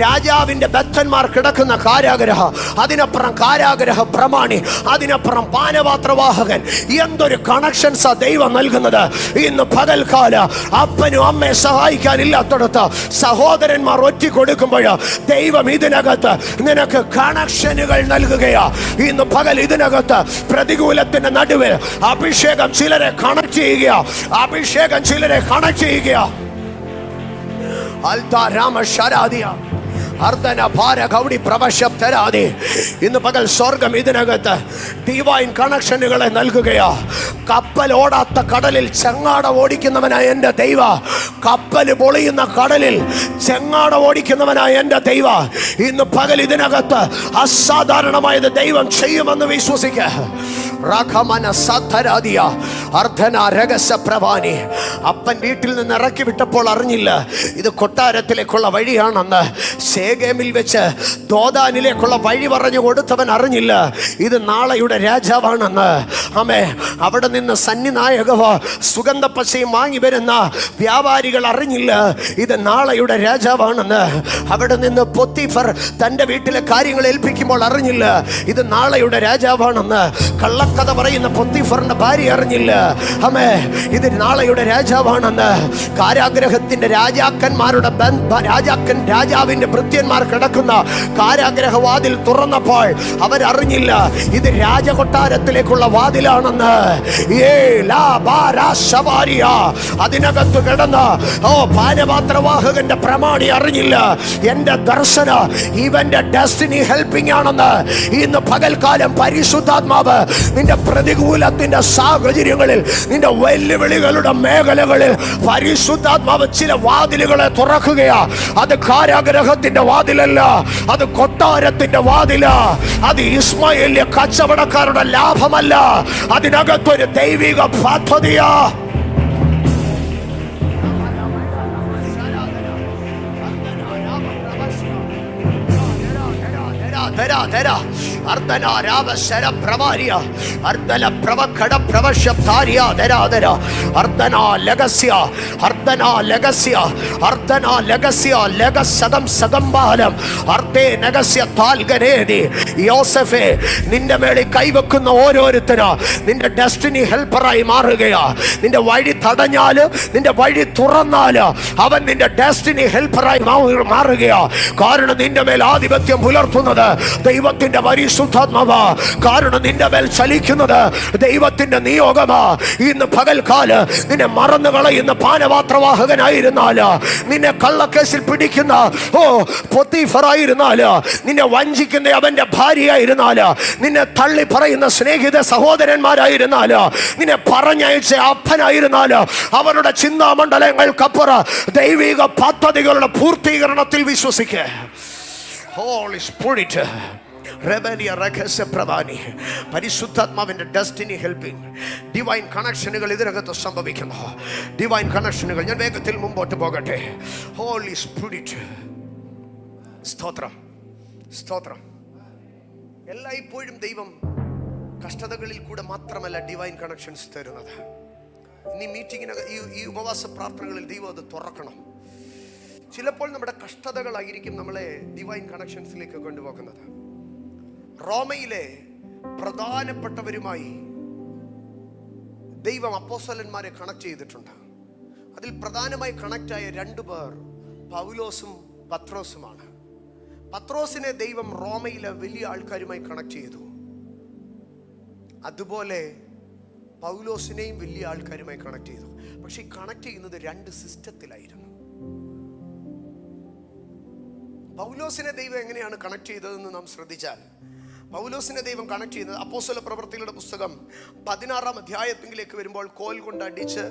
രാജാവിന്റെ ബദ്ധന്മാർ കിടക്കുന്ന കാരാഗ്രഹ, അതിനപ്പുറം കാരാഗ്രഹ പ്രമാണി, അതിനപ്പുറം പാനപാത്രവാഹകൻ. എന്തൊരു കണക്ഷൻസാ ദൈവം നൽകുന്നത്. ഇന്ന് പകൽക്കാല അപ്പനും അമ്മയെ സഹായിക്കാനില്ലാത്തടത്ത് സഹോദരന്മാർ ഒറ്റിക്കൊടുക്കുമ്പോൾ ദൈവം ഇതിനകത്ത് നിനക്ക് കണക്ഷനുകൾ നൽകുകയാ. ഇന്ന് പകൽ ഇതിനകത്ത് പ്രതികൂലത്തിന്റെ നടുവിൽ അഭിഷേകം ചിലരെ കണക്ട് ചെയ്യുക, അഭിഷേകം ചിലരെ കണക്ട് ചെയ്യുക. ഇന്ന് പകൽ സ്വർഗം ഇതിനകത്ത് ഡിവൈൻ കണക്ഷനുകളെ നൽകുകയാ. കപ്പൽ ഓടാത്ത കടലിൽ ചെങ്ങാട ഓടിക്കുന്നവനായ എൻ്റെ ദൈവ, കപ്പൽ പൊളിയുന്ന കടലിൽ ചെങ്ങാട ഓടിക്കുന്നവനായ എൻ്റെ ദൈവ, ഇന്ന് പകൽ ഇതിനകത്ത് അസാധാരണമായത് ദൈവം ചെയ്യുമെന്ന് വിശ്വസിക്ക. അപ്പൻ വീട്ടിൽ നിന്ന് ഇറക്കി വിട്ടപ്പോൾ അറിഞ്ഞില്ല ഇത് കൊട്ടാരത്തിലേക്കുള്ള വഴിയാണെന്ന്. ശേഖേമിൽ വെച്ച് ദോദാനിലേക്കുള്ള വഴി പറഞ്ഞു കൊടുത്തവൻ അറിഞ്ഞില്ല ഇത് നാളെയുടെ രാജാവാണെന്ന്. ആമേ, അവിടെ നിന്ന് സന്നിനായകവ സുഗന്ധപ്പശയും വാങ്ങി വരുന്ന വ്യാപാരികൾ അറിഞ്ഞില്ല ഇത് നാളെയുടെ രാജാവാണെന്ന്. അവിടെ നിന്ന് പൊത്തിഫർ തൻ്റെ വീട്ടിലെ കാര്യങ്ങൾ ഏൽപ്പിക്കുമ്പോൾ അറിഞ്ഞില്ല ഇത് നാളെയുടെ രാജാവാണെന്ന്. കള്ളക്കഥ പറയുന്ന പൊത്തിഫറിന്റെ ഭാര്യ അറിഞ്ഞില്ല ആമേ ഇത് നാളെയുടെ രാജാവാണെന്ന്. കാരാഗ്രഹത്തിന്റെ രാജാവിന്റെ ഭൃത്യന്മാർ കിടക്കുന്ന കാരാഗ്രഹവാതിൽ തുറന്നപ്പോൾ അവരറിഞ്ഞില്ല ഇത് രാജകൊട്ടാരത്തിലേക്കുള്ള വാതിലാണെന്ന്. അതിനകത്ത് കിടന്ന പാനപാത്രവാഹകന്റെ പ്രമാണി അറിഞ്ഞില്ല എന്റെ ദർശന ഇവന്റെ ഡെസ്റ്റിനി ഹെൽപ്പിംഗ് ആണെന്ന്. ഇന്ന് പകൽക്കാലം പരിശുദ്ധാത്മാവ് നിന്റെ പ്രതികൂലത്തിന്റെ സാഹചര്യങ്ങളിൽ, നിന്റെ വെല്ലുവിളികളുടെ മേഖലകളിൽ പരിശുദ്ധാത്മാവ് ചില വാതിലുകളെ തുറക്കുകയാ. അത് കാരാഗ്രഹത്തിന്റെ വാതിലല്ല, അത് കൊട്ടാരത്തിന്റെ വാതിലാ. അത് ഇസ്മായേലിയ കച്ചവടക്കാരുടെ ലാഭമല്ല, അതിനകത്തൊരു ദൈവിക പദ്ധതിയാ. യോസഫേ, നിന്റെ മേളിൽ കൈവെക്കുന്ന ഓരോരുത്തരാ നിന്റെ ഡെസ്റ്റിനി ഹെൽപ്പറായി മാറുകയാ. നിന്റെ വഴി തടഞ്ഞാല്, നിന്റെ വഴി തുറന്നാല് അവൻ നിന്റെ ഡെസ്റ്റിനി ഹെൽപ്പറായി മാറുകയാ. കാരണം നിന്റെ മേൽ ആധിപത്യം പുലർത്തുന്നത് ദൈവത്തിന്റെ പരിശുദ്ധാത്മാവാ. കാരണം നിന്റെ മേൽ ചലിക്കുന്നത് ദൈവത്തിന്റെ നിയോഗമാ. ഇന്ന് പകൽക്കാല് നിന്നെ മറന്നു കളയുന്ന പാനപാത്രവാഹകനായിരുന്നാല്, നിന്നെ കള്ളക്കേസിൽ പിടിക്കുന്ന പൊത്തിഫറായിരുന്നാല്, നിന്നെ വഞ്ചിക്കുന്ന അവന്റെ ഭാര്യയായിരുന്നാല്, നിന്നെ തള്ളി പറയുന്ന സ്നേഹിത സഹോദരന്മാരായിരുന്നാല്, നിന്നെ പറഞ്ഞയച്ച അപ്പനായിരുന്നാല്, അവരുടെ ചിന്താമണ്ഡലങ്ങൾക്കപ്പുറം ദൈവിക പദ്ധതികളുടെ പൂർത്തീകരണത്തിൽ വിശ്വസിക്കുക. Holy Spirit, പരിശുദ്ധാത്മാവിന്റെ ഡെസ്റ്റിനി ഹെൽപ്പിംഗ് ഡിവൈൻ കണക്ഷനുകൾ ഇതിനകത്ത് സംഭവിക്കുന്നു. ഡിവൈൻ കണക്ഷനുകൾ. ഞാൻ വേഗത്തിൽ മുമ്പോട്ട് പോകട്ടെ. ഹോളി സ്പിരിറ്റ്, സ്തോത്രം, സ്തോത്രം. എല്ലായ്പ്പോഴും ദൈവം കഷ്ടതകളിൽ കൂടെ മാത്രമല്ല ഡിവൈൻ കണക്ഷൻസ് തരുന്നത്. ഇനി മീറ്റിങ്ങിനക ഈ ഉപവാസ പ്രാർത്ഥനകളിൽ ദൈവം അത് തുറക്കണം. ചിലപ്പോൾ നമ്മുടെ കഷ്ടതകളായിരിക്കും നമ്മളെ ഡിവൈൻ കണക്ഷൻസിലേക്ക് കൊണ്ടുപോകുന്നത്. റോമയിലെ പ്രധാനപ്പെട്ടവരുമായി ദൈവം അപ്പോസ്തലന്മാരെ കണക്ട് ചെയ്തിട്ടുണ്ട്. അതിൽ പ്രധാനമായി കണക്റ്റായ 2 പേർ പൗലോസും പത്രോസുമാണ്. പത്രോസിനെ ദൈവം റോമയിലെ വലിയ ആൾക്കാരുമായി കണക്ട് ചെയ്തു. അതുപോലെ പൗലോസിനെയും വലിയ ആൾക്കാരുമായി കണക്ട് ചെയ്തു. പക്ഷെ ഈ കണക്ട് ചെയ്യുന്നത് 2 സിസ്റ്റത്തിലായിരുന്നു. പൗലോസിനെ ദൈവം എങ്ങനെയാണ് കണക്ട് ചെയ്തതെന്ന് നാം ശ്രദ്ധിച്ചാൽ, പൗലോസിനെ ദൈവം കണക്ട് ചെയ്യുന്നത് അപ്പോസ്തല പ്രവൃത്തികളുടെ പുസ്തകം 16-ാം അധ്യായത്തിലേക്ക് വരുമ്പോൾ കോൽ കൊണ്ട് അടിച്ച്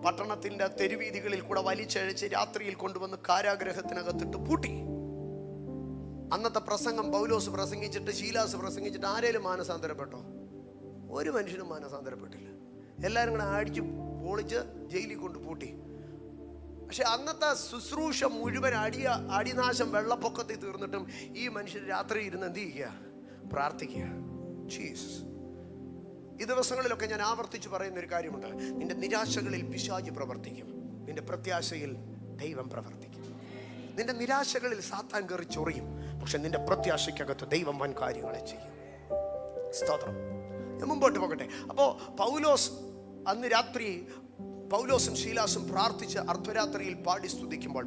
പട്ടണത്തിന്റെ തെരുവീതികളിൽ കൂടെ വലിച്ചഴിച്ച് രാത്രിയിൽ കൊണ്ടുവന്ന് കാരാഗ്രഹത്തിനകത്തിട്ട് പൂട്ടി. അന്നത്തെ പ്രസംഗം പൗലോസ് പ്രസംഗിച്ചിട്ട് ശീലാസ് പ്രസംഗിച്ചിട്ട് ആരേലും മാനസാന്തരപ്പെട്ടോ? ഒരു മനുഷ്യനും മാനസാന്തരപ്പെട്ടില്ല. എല്ലാവരും കൂടെ അടിച്ച് പൊളിച്ച് ജയിലിൽ കൊണ്ട് പൂട്ടി. പക്ഷെ അന്നത്തെ ശുശ്രൂഷ മുഴുവൻ അടിനാശം വെള്ളപ്പൊക്കത്തിൽ തീർന്നിട്ടും ഈ മനുഷ്യർ രാത്രി ഇരുന്ന് എന്ത് ചെയ്യുക? പ്രാർത്ഥിക്കുക. ജീസസ്. ഈ ദിവസങ്ങളിലൊക്കെ ഞാൻ ആവർത്തിച്ച് പറയുന്ന ഒരു കാര്യമുണ്ട്. നിന്റെ നിരാശകളിൽ പിശാച് പ്രവർത്തിക്കും, നിന്റെ പ്രത്യാശയിൽ ദൈവം പ്രവർത്തിക്കും. നിന്റെ നിരാശകളിൽ സാത്താൻ കയറി ചൊറിയും, പക്ഷെ നിന്റെ പ്രത്യാശയ്ക്കകത്ത് ദൈവം വൻ കാര്യങ്ങളെ ചെയ്യും. സ്തോത്രം. ഞാൻ മുമ്പോട്ട് പോകട്ടെ. അപ്പോൾ പൗലോസ് അന്ന് രാത്രി പൗലോസും ശീലാസും പ്രാർത്ഥിച്ച് അർദ്ധരാത്രിയിൽ പാടി സ്തുതിക്കുമ്പോൾ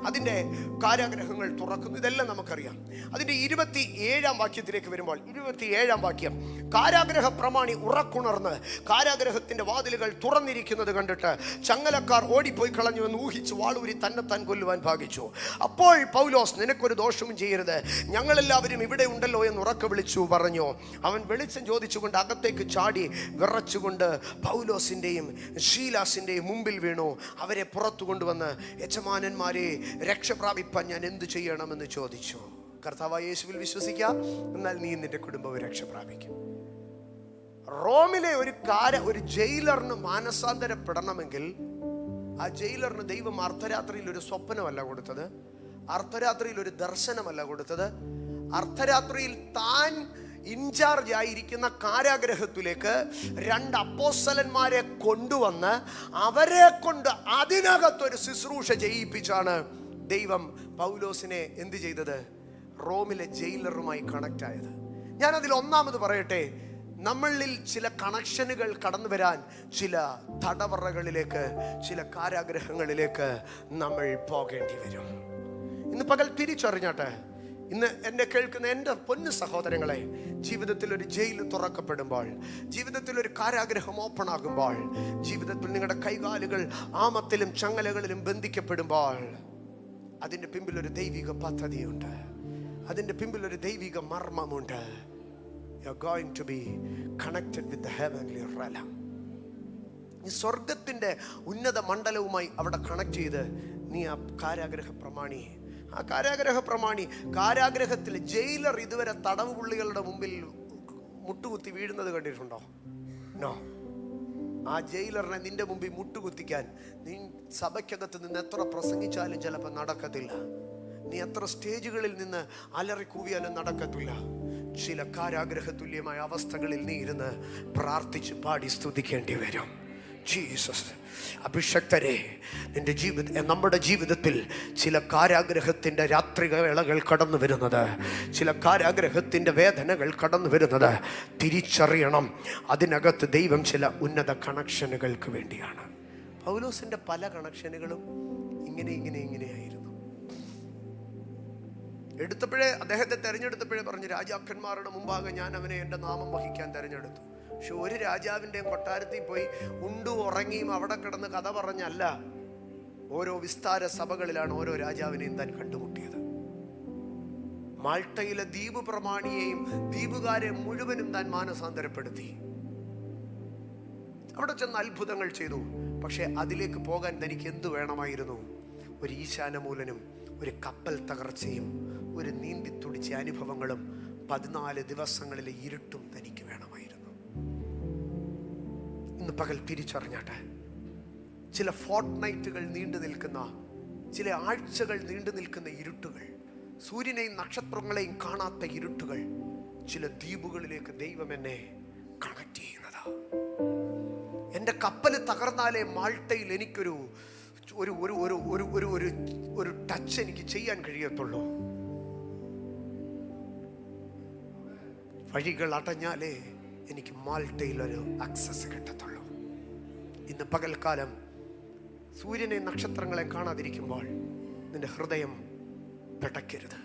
അതിൻ്റെ കാരാഗ്രഹങ്ങൾ തുറക്കുന്നു. ഇതെല്ലാം നമുക്കറിയാം. അതിൻ്റെ 27-ാം വാക്യത്തിലേക്ക് വരുമ്പോൾ, 27-ാം വാക്യം, കാരാഗ്രഹ പ്രമാണി ഉറക്കുണർന്ന് കാരാഗ്രഹത്തിൻ്റെ വാതിലുകൾ തുറന്നിരിക്കുന്നത് കണ്ടിട്ട് ചങ്ങലക്കാർ ഓടിപ്പോയി കളഞ്ഞുവെന്ന് ഊഹിച്ച് വാളൂരി തന്നെത്താൻ കൊല്ലുവാൻ ഭാഗിച്ചു. അപ്പോൾ പൗലോസ്, നിനക്കൊരു ദോഷവും ചെയ്യരുത്, ഞങ്ങളെല്ലാവരും ഇവിടെ ഉണ്ടല്ലോ എന്ന് ഉറക്കെ വിളിച്ചു പറഞ്ഞു. അവൻ വെളിച്ചം ചോദിച്ചുകൊണ്ട് അകത്തേക്ക് ചാടി വിറച്ചുകൊണ്ട് പൗലോസിൻ്റെയും ശീലാസിൻ്റെയും മുമ്പിൽ വീണു. അവരെ പുറത്തു കൊണ്ടുവന്ന്, യജമാനന്മാരെ, രക്ഷപ്രാപിപ്പാൻ ഞാൻ എന്തു ചെയ്യണമെന്ന് ചോദിച്ചു. കർത്താവായ യേശുവിൽ വിശ്വസിക്കുക, എന്നാൽ നീ നിന്റെ കുടുംബവും രക്ഷപ്രാപിക്കും. റോമിലെ ഒരു ജയിലറിന് മാനസാന്തരപ്പെടണമെങ്കിൽ ആ ജയിലറിന് ദൈവം അർദ്ധരാത്രിയിൽ ഒരു സ്വപ്നമല്ല കൊടുത്തത്, അർദ്ധരാത്രിയിൽ ഒരു ദർശനമല്ല കൊടുത്തത്. അർദ്ധരാത്രിയിൽ താൻ ഇൻചാർജ് ആയിരിക്കുന്ന കാരാഗ്രഹത്തിലേക്ക് 2 അപ്പോസ്തലന്മാരെ കൊണ്ടുവന്ന് അവരെ കൊണ്ട് അതിനകത്തൊരു ശുശ്രൂഷ ചെയ്യിപ്പിച്ചാണ് ദൈവം പൗലോസിനെ എന്ത് ചെയ്തത്? റോമിലെ ജയിലറുമായി കണക്റ്റ് ആയത്. ഞാനതിൽ ഒന്നാമത് പറയട്ടെ, നമ്മളിൽ ചില കണക്ഷനുകൾ കടന്നു വരാൻ ചില തടവറകളിലേക്ക്, ചില കാരാഗ്രഹങ്ങളിലേക്ക് നമ്മൾ പോകേണ്ടി വരും. ഇന്ന് പകൽ തിരിച്ചറിഞ്ഞാട്ടെ, ഇന്ന് എന്നെ കേൾക്കുന്ന എൻ്റെ പൊന്നു സഹോദരങ്ങളെ, ജീവിതത്തിൽ ഒരു ജയിൽ തുറക്കപ്പെടുമ്പോൾ, ജീവിതത്തിൽ ഒരു കാരാഗ്രഹം ഓപ്പൺ ആകുമ്പോൾ, ജീവിതത്തിൽ നിങ്ങളുടെ കൈകാലുകൾ ആമത്തിലും ചങ്ങലകളിലും ബന്ധിക്കപ്പെടുമ്പോൾ, അതിൻ്റെ പിമ്പിൽ ഒരു ദൈവിക പദ്ധതിയുണ്ട്, അതിൻ്റെ പിമ്പിൽ ഒരു ദൈവിക മർമ്മമുണ്ട്. You are going to be connected with the heavenly realm. ഈ സ്വർഗത്തിൻ്റെ ഉന്നത മണ്ഡലവുമായി അവിടെ കണക്ട് ചെയ്ത് നീ ആ കാരാഗ്രഹ പ്രമാണി കാരാഗ്രഹത്തിൽ ജയിലർ ഇതുവരെ തടവ് പുള്ളികളുടെ മുമ്പിൽ മുട്ടുകുത്തി വീഴുന്നത് കണ്ടിട്ടുണ്ടോ? നോ. ആ ജയിലറിനെ നിന്റെ മുമ്പിൽ മുട്ടുകുത്തിക്കാൻ നീ സഭയ്ക്കകത്ത് നിന്ന് എത്ര പ്രസംഗിച്ചാലും ചിലപ്പോൾ നടക്കത്തില്ല. നീ എത്ര സ്റ്റേജുകളിൽ നിന്ന് അലറി കൂവിയാലും നടക്കത്തില്ല. ചില കാരാഗ്രഹ തുല്യമായ അവസ്ഥകളിൽ നീ ഇരുന്ന് പ്രാർത്ഥിച്ച് പാടി സ്തുതിക്കേണ്ടി വരും. ജീസസ്. അഭിഷക്തരെ, നമ്മുടെ ജീവിതത്തിൽ ചില കാരാഗ്രഹത്തിൻ്റെ രാത്രിവേളകൾ കടന്നു വരുന്നത്, ചില കാരാഗ്രഹത്തിൻ്റെ വേദനകൾ കടന്നു വരുന്നത് തിരിച്ചറിയണം. അതിനകത്ത് ദൈവം ചില ഉന്നത കണക്ഷനുകൾക്ക് വേണ്ടിയാണ്. പൗലോസിൻ്റെ പല കണക്ഷനുകളും ഇങ്ങനെയായിരുന്നു. അദ്ദേഹത്തെ തെരഞ്ഞെടുത്തപ്പോഴേ പറഞ്ഞു, രാജാക്കന്മാരുടെ മുമ്പാകെ ഞാൻ അവനെ എൻ്റെ നാമം വഹിക്കാൻ തെരഞ്ഞെടുത്തു. പക്ഷെ ഒരു രാജാവിൻ്റെയും കൊട്ടാരത്തിൽ പോയി ഉണ്ടു ഉറങ്ങിയും അവിടെ കിടന്ന് കഥ പറഞ്ഞല്ല, ഓരോ വിസ്താര സഭകളിലാണ് ഓരോ രാജാവിനെയും താൻ കണ്ടുമുട്ടിയത്. മാൾട്ടയിലെ ദ്വീപ് പ്രമാണിയെയും ദ്വീപുകാരെ മുഴുവനും താൻ മാനസാന്തരപ്പെടുത്തി. അവിടെ ചെന്ന് അത്ഭുതങ്ങൾ ചെയ്തു. പക്ഷെ അതിലേക്ക് പോകാൻ തനിക്ക് എന്തു വേണമായിരുന്നു? ഒരു ഈശാനമൂലനും, ഒരു കപ്പൽ തകർച്ചയും, ഒരു നീന്തി തുടിച്ച അനുഭവങ്ങളും 14 ദിവസങ്ങളിലെ ഇരുട്ടും തനിക്ക് വേണമായിരുന്നു. ഇന്ന് പകൽ തിരിച്ചറിഞ്ഞാട്ടെ, ചില ഫോർട്ട്നൈറ്റുകൾ നീണ്ടു നിൽക്കുന്ന, ചില ആഴ്ചകൾ നീണ്ടു നിൽക്കുന്ന ഇരുട്ടുകൾ, സൂര്യനെയും നക്ഷത്രങ്ങളെയും കാണാത്ത ഇരുട്ടുകൾ, ചില ദ്വീപുകളിലേക്ക് ദൈവം എന്നെ കണക്ട് ചെയ്യുന്നതാ. എൻ്റെ കപ്പൽ തകർന്നാലേ മാൾട്ടയിൽ എനിക്കൊരു ഒരു ഒരു ഒരു ഒരു ഒരു ഒരു ഒരു ടച്ച് എനിക്ക് ചെയ്യാൻ കഴിയത്തുള്ളൂ. വഴികൾ അടഞ്ഞാലേ എനിക്ക് മാൾട്ടയിൽ ഒരു ആക്സസ് കിട്ടത്തുള്ളൂ. ഇന്ന് പകൽക്കാലം സൂര്യനെ നക്ഷത്രങ്ങളെ കാണാതിരിക്കുമ്പോൾ നിന്റെ ഹൃദയം പിടയ്ക്കരുത്.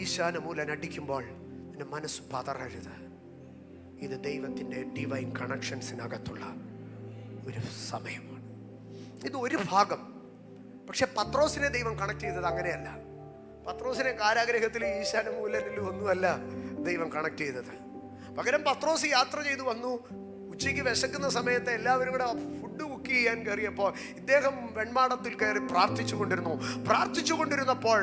ഈശാനമൂലൻ അടിക്കുമ്പോൾ നിന്റെ മനസ്സ് പതറരുത്. ഇത് ദൈവത്തിൻ്റെ ഡിവൈൻ കണക്ഷൻസിനകത്തുള്ള ഒരു സമയമാണ്. ഇത് ഒരു ഭാഗം. പക്ഷെ പത്രോസിനെ ദൈവം കണക്ട് ചെയ്തത് അങ്ങനെയല്ല. പത്രോസിനെ കാരാഗ്രഹത്തിലും ഈശാനമൂലനിലും ഒന്നുമല്ല ദൈവം കണക്ട് ചെയ്തത്. പകരം പത്രോസ് യാത്ര ചെയ്തു വന്നു. ഉച്ചയ്ക്ക് വിശക്കുന്ന സമയത്ത് എല്ലാവരും കൂടെ ഫുഡ് കുക്ക് ചെയ്യാൻ കയറിയപ്പോൾ ഇദ്ദേഹം വെൺമാടത്തിൽ കയറി പ്രാർത്ഥിച്ചു കൊണ്ടിരുന്നപ്പോൾ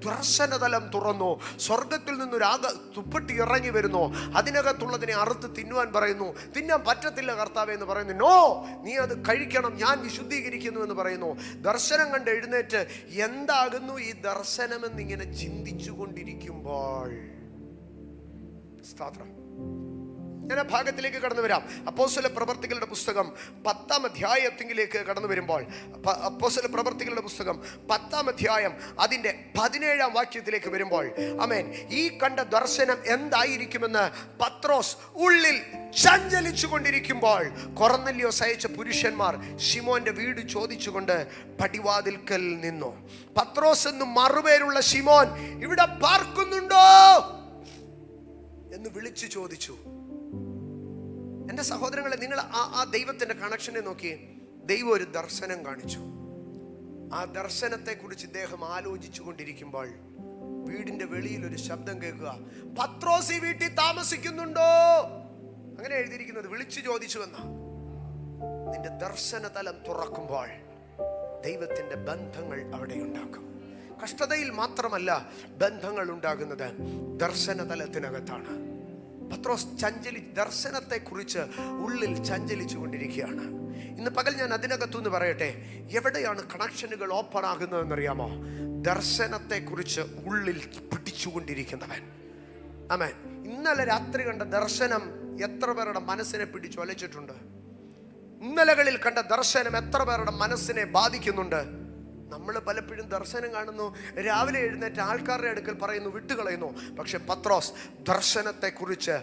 ദർശനതലം തുറന്നു. സ്വർഗത്തിൽ നിന്നൊരു തുപ്പട്ടി ഇറങ്ങി വരുന്നു. അതിനകത്തുള്ളതിനെ അറുത്ത് തിന്നുവാൻ പറയുന്നു. തിന്നാൻ പറ്റത്തില്ല കർത്താവേ എന്ന് പറയുന്നു. നോ, നീ അത് കഴിക്കണം, ഞാൻ വിശുദ്ധീകരിക്കുന്നു എന്ന് പറയുന്നു. ദർശനം കണ്ട് എഴുന്നേറ്റ് എന്താകുന്നു ഈ ദർശനമെന്നിങ്ങനെ ചിന്തിച്ചു കൊണ്ടിരിക്കുമ്പോൾ, സ്തോത്രം, ഞാൻ ആ ഭാഗത്തിലേക്ക് കടന്നു വരാം. അപ്പോസ്തല പ്രവർത്തികളുടെ പുസ്തകം 10-ാം അധ്യായത്തിലേക്ക് കടന്നു വരുമ്പോൾ, അപ്പോസ്തല പ്രവർത്തികളുടെ പുസ്തകം 10-ാം അധ്യായം അതിൻ്റെ 17-ാം വാക്യത്തിലേക്ക് വരുമ്പോൾ, ആമേൻ, ഈ കണ്ട ദർശനം എന്തായിരിക്കുമെന്ന് പത്രോസ് ഉള്ളിൽ ചഞ്ചലിച്ചു കൊണ്ടിരിക്കുമ്പോൾ കൊർന്നല്യോസ് അയച്ച പുരുഷന്മാർ ശിമോന്റെ വീട് ചോദിച്ചുകൊണ്ട് പടിവാതിൽക്കൽ നിന്നു. പത്രോസ് എന്ന് മറുപേരുള്ള ശിമോൻ ഇവിടെ പാർക്കുന്നുണ്ടോ എന്ന് വിളിച്ചു ചോദിച്ചു. എൻ്റെ സഹോദരങ്ങളെ, നിങ്ങൾ ആ ദൈവത്തിൻ്റെ കണക്ഷനെ നോക്കി. ദൈവം ഒരു ദർശനം കാണിച്ചു. ആ ദർശനത്തെ കുറിച്ച് ഇദ്ദേഹം ആലോചിച്ചു കൊണ്ടിരിക്കുമ്പോൾ വീടിന്റെ വെളിയിൽ ഒരു ശബ്ദം കേൾക്കുക. പത്രോസ് ഈ വീട്ടിൽ താമസിക്കുന്നുണ്ടോ? അങ്ങനെ എഴുതിയിരിക്കുന്നത്. വിളിച്ചു ചോദിച്ചു എന്നാ. നിന്റെ ദർശന തലം തുറക്കുമ്പോൾ ദൈവത്തിന്റെ ബന്ധങ്ങൾ അവിടെ ഉണ്ടാക്കും. കഷ്ടതയിൽ മാത്രമല്ല ബന്ധങ്ങൾ ഉണ്ടാകുന്നത്, ദർശന തലത്തിനകത്താണ്. പത്രോസ് ദർശനത്തെ കുറിച്ച് ഉള്ളിൽ ചഞ്ചലിച്ചു കൊണ്ടിരിക്കുകയാണ്. ഇന്ന് പകൽ ഞാൻ അതിനകത്തുനിന്ന് പറയട്ടെ, എവിടെയാണ് കണക്ഷനുകൾ ഓപ്പൺ ആകുന്നതെന്നറിയാമോ? ദർശനത്തെ കുറിച്ച് ഉള്ളിൽ പിടിച്ചുകൊണ്ടിരിക്കുന്നവൻ. ആമേൻ. ഇന്നലെ രാത്രി കണ്ട ദർശനം എത്ര പേരുടെ മനസ്സിനെ പിടിച്ചൊലച്ചിട്ടുണ്ട്? ഇന്നലകളിൽ കണ്ട ദർശനം എത്ര പേരുടെ മനസ്സിനെ ബാധിക്കുന്നുണ്ട്? നമ്മൾ പലപ്പോഴും ദർശനം കാണുന്നു, രാവിലെ എഴുന്നേറ്റ് ആൾക്കാരുടെ അടുക്കൽ പറയുന്നു, വിട്ടുകളയുന്നു. പക്ഷെ പത്രോസ് ദർശനത്തെക്കുറിച്ച്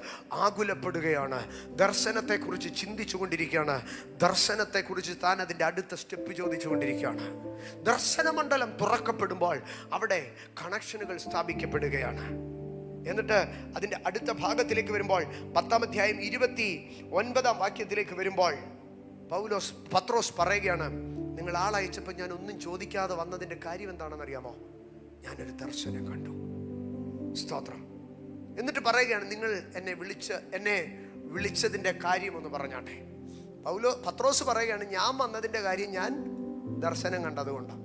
ആകുലപ്പെടുകയാണ്, ദർശനത്തെക്കുറിച്ച് ചിന്തിച്ചു കൊണ്ടിരിക്കുകയാണ്, ദർശനത്തെക്കുറിച്ച് താൻ അതിൻ്റെ അടുത്ത സ്റ്റെപ്പ് ചോദിച്ചു കൊണ്ടിരിക്കുകയാണ്. ദർശനമണ്ഡലം തുറക്കപ്പെടുമ്പോൾ അവിടെ കണക്ഷനുകൾ സ്ഥാപിക്കപ്പെടുകയാണ്. എന്നിട്ട് അതിൻ്റെ അടുത്ത ഭാഗത്തിലേക്ക് വരുമ്പോൾ 10-ാം അധ്യായം 29-ാം വാക്യത്തിലേക്ക് വരുമ്പോൾ പത്രോസ് പറയുകയാണ്, നിങ്ങൾ ആളയച്ചപ്പോൾ ഞാൻ ഒന്നും ചോദിക്കാതെ വന്നതിൻ്റെ കാര്യം എന്താണെന്നറിയാമോ? ഞാനൊരു ദർശനം കണ്ടു. സ്തോത്രം. എന്നിട്ട് പറയുകയാണ്, നിങ്ങൾ എന്നെ വിളിച്ചതിൻ്റെ കാര്യം ഒന്ന് പറഞ്ഞാട്ടെ. പത്രോസ് പറയുകയാണ്, ഞാൻ വന്നതിൻ്റെ കാര്യം ഞാൻ ദർശനം കണ്ടതുകൊണ്ടാണ്.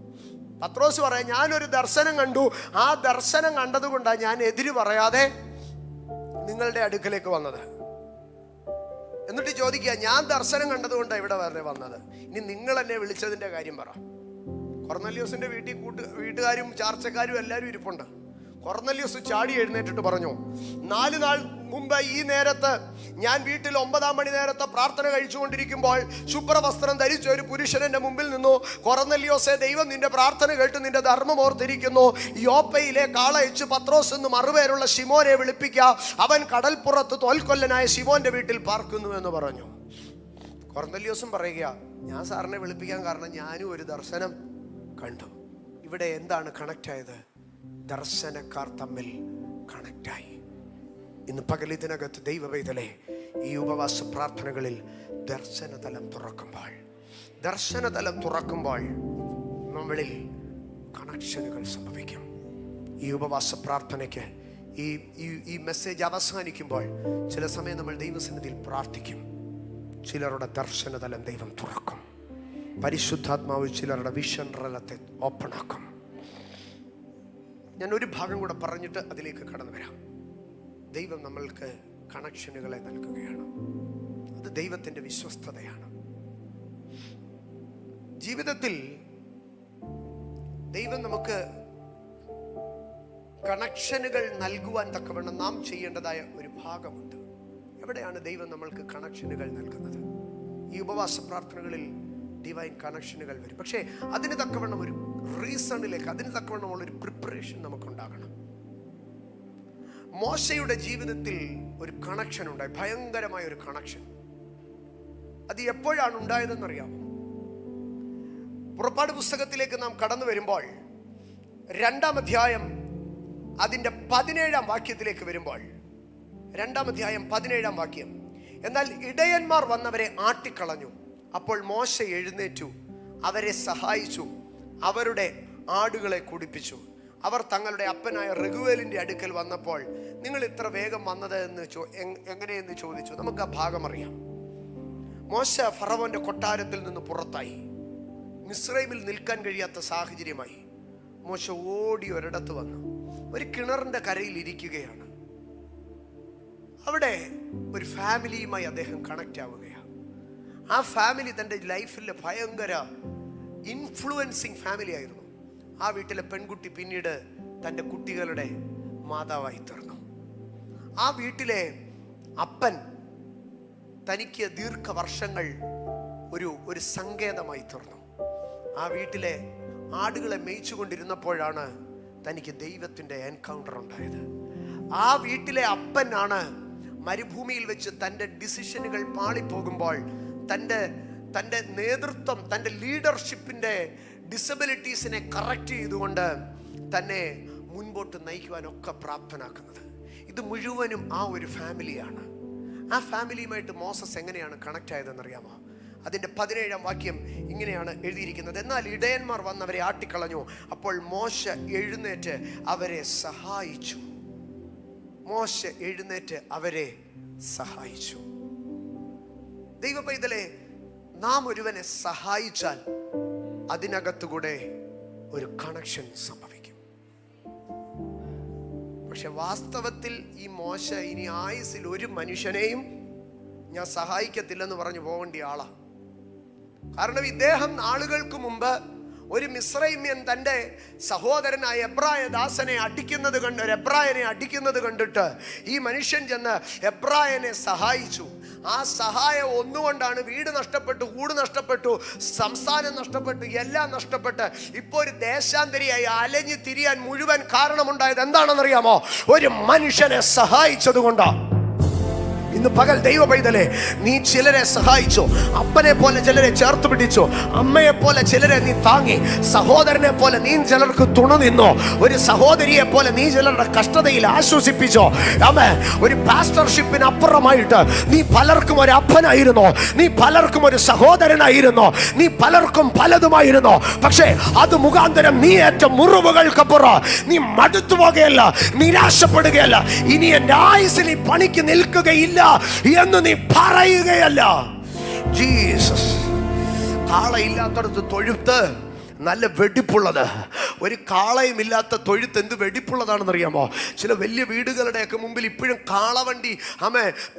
പത്രോസ് പറയാം, ഞാനൊരു ദർശനം കണ്ടു, ആ ദർശനം കണ്ടതുകൊണ്ടാണ് ഞാൻ എതിര് പറയാതെ നിങ്ങളുടെ അടുക്കലേക്ക് വന്നത്. എന്നിട്ട് ചോദിക്കുക, ഞാൻ ദർശനം കണ്ടതുകൊണ്ടാണ് ഇവിടെ വന്നത്, ഇനി നിങ്ങൾ എന്നെ വിളിച്ചതിൻ്റെ കാര്യം പറ. കൊർന്നല്യോസിന്റെ വീട്ടുകാരും ചാർച്ചക്കാരും എല്ലാവരും ഇരിപ്പുണ്ട്. കൊർന്നല്യോസ് ചാടി എഴുന്നേറ്റിട്ട് പറഞ്ഞു, 4 നാൾ മുമ്പ് ഈ നേരത്ത് ഞാൻ വീട്ടിൽ 9-ാം മണി നേരത്തെ പ്രാർത്ഥന കഴിച്ചുകൊണ്ടിരിക്കുമ്പോൾ ശുഭ്രവസ്ത്രം ധരിച്ച ഒരു പുരുഷൻ എൻ്റെ മുമ്പിൽ നിന്നു. കൊർന്നല്യോസേ, ദൈവം നിന്റെ പ്രാർത്ഥന കേട്ട് നിന്റെ ധർമ്മം ഓർത്തിരിക്കുന്നു. യോപ്പയിലെ കാളയച്ച് പത്രോസ് എന്ന് മറുപേരുള്ള ശിമോനെ വിളിപ്പിക്കുക, അവൻ കടൽപ്പുറത്ത് തോൽക്കൊല്ലനായ ശിമോന്റെ വീട്ടിൽ പാർക്കുന്നു എന്ന് പറഞ്ഞു. കൊർന്നല്യോസും പറയുക, ഞാൻ സാറിനെ വിളിപ്പിക്കാൻ കാരണം ഞാനും ഒരു ദർശനം കണ്ടു. ഇവിടെ എന്താണ് കണക്ട് ആയത്? ദർശനക്കാർ തമ്മിൽ കണക്റ്റായി. ഇന്ന് പകലിതിനകത്ത് ദൈവവേദലേ, ഈ ഉപവാസ പ്രാർത്ഥനകളിൽ ദർശനതലം തുറക്കുമ്പോൾ നമ്മളിൽ കണക്ഷനുകൾ സംഭവിക്കും. ഈ ഉപവാസ പ്രാർത്ഥനയ്ക്ക് ഈ മെസ്സേജ് അവസാനിക്കുമ്പോൾ ചില സമയം നമ്മൾ ദൈവസന്നിധിയിൽ പ്രാർത്ഥിക്കും. ചിലരുടെ ദർശനതലം ദൈവം തുറക്കും. പരിശുദ്ധാത്മാവ് ചിലരുടെ വിഷൻ റലത്തെ ഓപ്പണാക്കും. ഞാൻ ഒരു ഭാഗം കൂടെ പറഞ്ഞിട്ട് അതിലേക്ക് കടന്നു വരാം. ദൈവം നമ്മൾക്ക് കണക്ഷനുകളെ നൽകുകയാണ്. അത് ദൈവത്തിൻ്റെ വിശ്വസ്തതയാണ്. ജീവിതത്തിൽ ദൈവം നമുക്ക് കണക്ഷനുകൾ നൽകുവാൻ തക്കവണ്ണം നാം ചെയ്യേണ്ടതായ ഒരു ഭാഗമുണ്ട്. എവിടെയാണ് ദൈവം നമ്മൾക്ക് കണക്ഷനുകൾ നൽകുന്നത്? ഈ ഉപവാസ പ്രാർത്ഥനകളിൽ ഡിവൈൻ കണക്ഷനുകൾ വരും. പക്ഷേ അതിന് തക്കവണ്ണം ഒരു റീസണിലേക്ക്, അതിന് തക്കവണ്ണമുള്ളൊരു പ്രിപ്പറേഷൻ നമുക്കുണ്ടാകണം. മോശയുടെ ജീവിതത്തിൽ ഒരു കണക്ഷൻ ഉണ്ടായി, ഭയങ്കരമായ ഒരു കണക്ഷൻ. അത് എപ്പോഴാണ് ഉണ്ടായതെന്നറിയാമോ? പുറപ്പാട് പുസ്തകത്തിലേക്ക് നാം കടന്നു വരുമ്പോൾ 2-ാം അധ്യായം അതിൻ്റെ 17-ാം വാക്യത്തിലേക്ക് വരുമ്പോൾ, 2-ാം അധ്യായം 17-ാം വാക്യം, എന്നാൽ ഇടയന്മാർ വന്നവരെ ആട്ടിക്കളഞ്ഞു. അപ്പോൾ മോശ എഴുന്നേറ്റു, അവരെ സഹായിച്ചു, അവരുടെ ആടുകളെ കുടിപ്പിച്ചു. അവർ തങ്ങളുടെ അപ്പനായ റഘുവേലിൻ്റെ അടുക്കൽ വന്നപ്പോൾ, നിങ്ങൾ ഇത്ര വേഗം വന്നത് എങ്ങനെയെന്ന് ചോദിച്ചു. നമുക്ക് ആ ഭാഗം അറിയാം. മോശ ഫറവോന്റെ കൊട്ടാരത്തിൽ നിന്ന് പുറത്തായി, മിസ്രൈമിൽ നിൽക്കാൻ കഴിയാത്ത സാഹചര്യമായി. മോശ ഓടി ഒരിടത്ത് വന്നു. ഒരു കിണറിന്റെ കരയിൽ ഇരിക്കുകയാണ്. അവിടെ ഒരു ഫാമിലിയുമായി അദ്ദേഹം കണക്ട് ആവുകയാണ്. ആ ഫാമിലി തൻ്റെ ലൈഫിലെ ഭയങ്കര ഇൻഫ്ലുവൻസിങ് ഫാമിലി ആയിരുന്നു. ആ വീട്ടിലെ പെൺകുട്ടി പിന്നീട് തൻ്റെ കുട്ടികളുടെ മാതാവായി തീർന്നു. ആ വീട്ടിലെ അപ്പൻ തനിക്ക് ദീർഘവർഷങ്ങൾ ഒരു സങ്കേതമായി തീർന്നു. ആ വീട്ടിലെ ആടുകളെ മേയിച്ചു കൊണ്ടിരുന്നപ്പോഴാണ് തനിക്ക് ദൈവത്തിൻ്റെ എൻകൗണ്ടർ ഉണ്ടായത്. ആ വീട്ടിലെ അപ്പനാണ് മരുഭൂമിയിൽ വെച്ച് തൻ്റെ ഡിസിഷനുകൾ പാളിപ്പോകുമ്പോൾ തൻ്റെ നേതൃത്വം, തൻ്റെ ലീഡർഷിപ്പിൻ്റെ ഡിസബിലിറ്റീസിനെ കറക്റ്റ് ചെയ്തുകൊണ്ട് തന്നെ മുൻപോട്ട് നയിക്കുവാനൊക്കെ പ്രാപ്തനാക്കുന്നത്. ഇത് മുഴുവനും ആ ഒരു ഫാമിലിയാണ്. ആ ഫാമിലിയുമായിട്ട് മോസസ് എങ്ങനെയാണ് കണക്ട് ആയതെന്നറിയാമോ? അതിൻ്റെ 17-ാം വാക്യം ഇങ്ങനെയാണ് എഴുതിയിരിക്കുന്നത്. എന്നാൽ ഇടയന്മാർ വന്നവരെ ആട്ടിക്കളഞ്ഞു. അപ്പോൾ മോശ എഴുന്നേറ്റ് അവരെ സഹായിച്ചു. മോശ എഴുന്നേറ്റ് അവരെ സഹായിച്ചു. ദൈവ പൈതലേ, നാം ഒരുവനെ സഹായിച്ചാൽ അതിനകത്തുകൂടെ ഒരു കണക്ഷൻ സംഭവിക്കും. പക്ഷെ വാസ്തവത്തിൽ ഈ മോശ ഇനി ആയുസ്സിൽ ഒരു മനുഷ്യനെയും ഞാൻ സഹായിക്കത്തില്ലെന്ന് പറഞ്ഞു പോകേണ്ട ആളാ. കാരണം ഇദ്ദേഹം നാളുകൾക്ക് മുമ്പ് ഒരു മിസ്രൈമ്യൻ തൻ്റെ സഹോദരനായ എബ്രായദാസനെ എബ്രായനെ അടിക്കുന്നത് കണ്ടിട്ട് ഈ മനുഷ്യൻ ചെന്ന് എബ്രായനെ സഹായിച്ചു. ആ സഹായം ഒന്നുകൊണ്ടാണ് വീട് നഷ്ടപ്പെട്ടു, കൂട് നഷ്ടപ്പെട്ടു, സംസ്ഥാനം നഷ്ടപ്പെട്ടു, എല്ലാം നഷ്ടപ്പെട്ട് ഇപ്പോൾ ഒരു ദേശാന്തരിയായി അലഞ്ഞു തിരിയാൻ മുഴുവൻ കാരണമുണ്ടായത് എന്താണെന്നറിയാമോ? ഒരു മനുഷ്യനെ സഹായിച്ചത് കൊണ്ടാണ്. ഇന്ന് പകൽ ദൈവ പൈതലേ, നീ ചിലരെ സഹായിച്ചു. അപ്പനെ പോലെ ചിലരെ ചേർത്ത് പിടിച്ചു. അമ്മയെ പോലെ ചിലരെ നീ താങ്ങി. സഹോദരനെ പോലെ നീ ചിലർക്ക് തുണ നിന്നോ. ഒരു സഹോദരിയെ പോലെ നീ ചിലരുടെ കഷ്ടതയിൽ ആശ്വസിപ്പിച്ചോ. ഒരു പാസ്റ്റർഷിപ്പിന് അപ്പുറമായിട്ട് നീ പലർക്കും ഒരു അപ്പനായിരുന്നോ, നീ പലർക്കും ഒരു സഹോദരനായിരുന്നോ, നീ പലർക്കും പലതുമായിരുന്നോ. പക്ഷേ അത് മുഖാന്തരം നീ ഏറ്റ മുറിവുകൾക്കപ്പുറം നീ മടുത്തു പോകുകയല്ല, നിരാശപ്പെടുകയല്ല, ഇനി എൻ്റെ ആയുസ്സിൽ ഈ പണിക്ക് നിൽക്കുകയില്ല എന്ന് നീ പറയുകയല്ല. ജീസസ്. കാളയില്ലാത്തടത്ത് തൊഴുത്ത് നല്ല വെടിപ്പുള്ളത്. ഒരു കാളയും ഇല്ലാത്ത തൊഴുത്ത് എന്ത് വെടിപ്പുള്ളതാണെന്നറിയാമോ? ചില വലിയ വീടുകളുടെയൊക്കെ മുമ്പിൽ ഇപ്പോഴും കാളവണ്ടി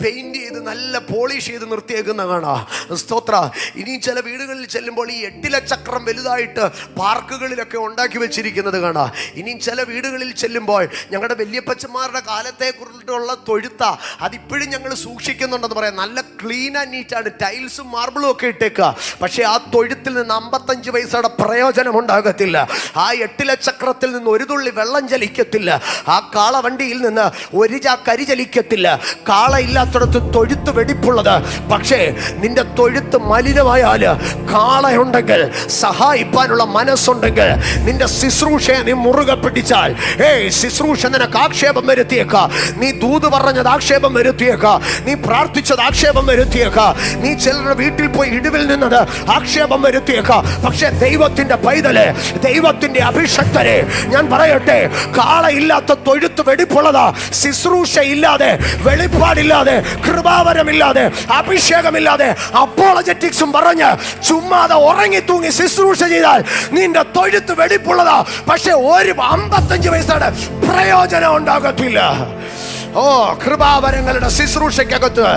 പെയിന്റ് ചെയ്ത് നല്ല പോളിഷ് ചെയ്ത് നിർത്തിയേക്കുന്ന കാണാം. സ്തോത്ര. ഇനിയും ചില വീടുകളിൽ ചെല്ലുമ്പോൾ ഈ 8 ചക്രം വലുതായിട്ട് പാർക്കുകളിലൊക്കെ ഉണ്ടാക്കി വെച്ചിരിക്കുന്നത് കാണാം. ഇനിയും ചില വീടുകളിൽ ചെല്ലുമ്പോൾ ഞങ്ങളുടെ വല്യപ്പച്ചന്മാരുടെ കാലത്തെ കുറിച്ചുള്ള തൊഴുത്ത അതിപ്പോഴും ഞങ്ങൾ സൂക്ഷിക്കുന്നുണ്ടെന്ന് പറയാം. നല്ല ക്ലീൻ ആൻഡ് നീറ്റാണ്, ടൈൽസും മാർബിളും ഒക്കെ ഇട്ടേക്കുക. പക്ഷേ ആ തൊഴുത്തിൽ നിന്ന് 55 പൈസയുടെ പ്രയോജനം ഉണ്ടാകത്തില്ല. ആ 8 ചക്രത്തിൽ നിന്ന് ഒരു തുള്ളി വെള്ളം ചലിക്കത്തില്ല. ആ കാളവണ്ടിയിൽ നിന്ന് ഒരു ചാക്കരി ചലിക്കത്തില്ല. കാള ഇല്ലാത്തടത്ത് തൊഴുത്ത് വെടിപ്പുള്ളത്. പക്ഷേ നിന്റെ തൊഴുത്ത് മലിനമായാൽ, കാളയുണ്ടെങ്കിൽ, സഹായിപ്പാനുള്ള മനസ്സുണ്ടെങ്കിൽ, നിന്റെ ശുശ്രൂഷയെ നീ മുറുകെ പിടിച്ചാൽ, ശുശ്രൂഷ നിനക്ക് ആക്ഷേപം വരുത്തിയേക്കാം, നീ ദൂത് പറഞ്ഞത് ആക്ഷേപം വരുത്തിയേക്കാം, നീ പ്രാർത്ഥിച്ചത് ആക്ഷേപം വരുത്തിയേക്കാം, നീ ചിലരുടെ വീട്ടിൽ പോയി ഇടിവിൽ നിന്നത് ആക്ഷേപം വരുത്തിയേക്കാം. പക്ഷേ ദൈവത്തിന്റെ പൈതലെ, ദൈവത്തിന്റെ അഭിഷക്തരെ, ഞാൻ പറയട്ടെ, കാളയില്ലാത്ത തൊഴുത്ത് വെടിപ്പുള്ളതാ. ശുശ്രൂഷ ഇല്ലാതെ, വെളിപ്പാടില്ലാതെ, കൃപാവരമില്ലാതെ, അഭിഷേകമില്ലാതെ, അപ്പോളജറ്റിക്സും പറഞ്ഞ് ചുമ്മാതെ ഉറങ്ങി തൂങ്ങി ശുശ്രൂഷ ചെയ്താൽ നിന്റെ തൊഴുത്ത് വെടിപ്പുള്ളതാ. പക്ഷെ ഒരു 55 പൈസയുടെ പ്രയോജനം ഉണ്ടാകത്തില്ല. കൃപാവരങ്ങളുടെ ശുശ്രൂഷയ്ക്കകത്ത്,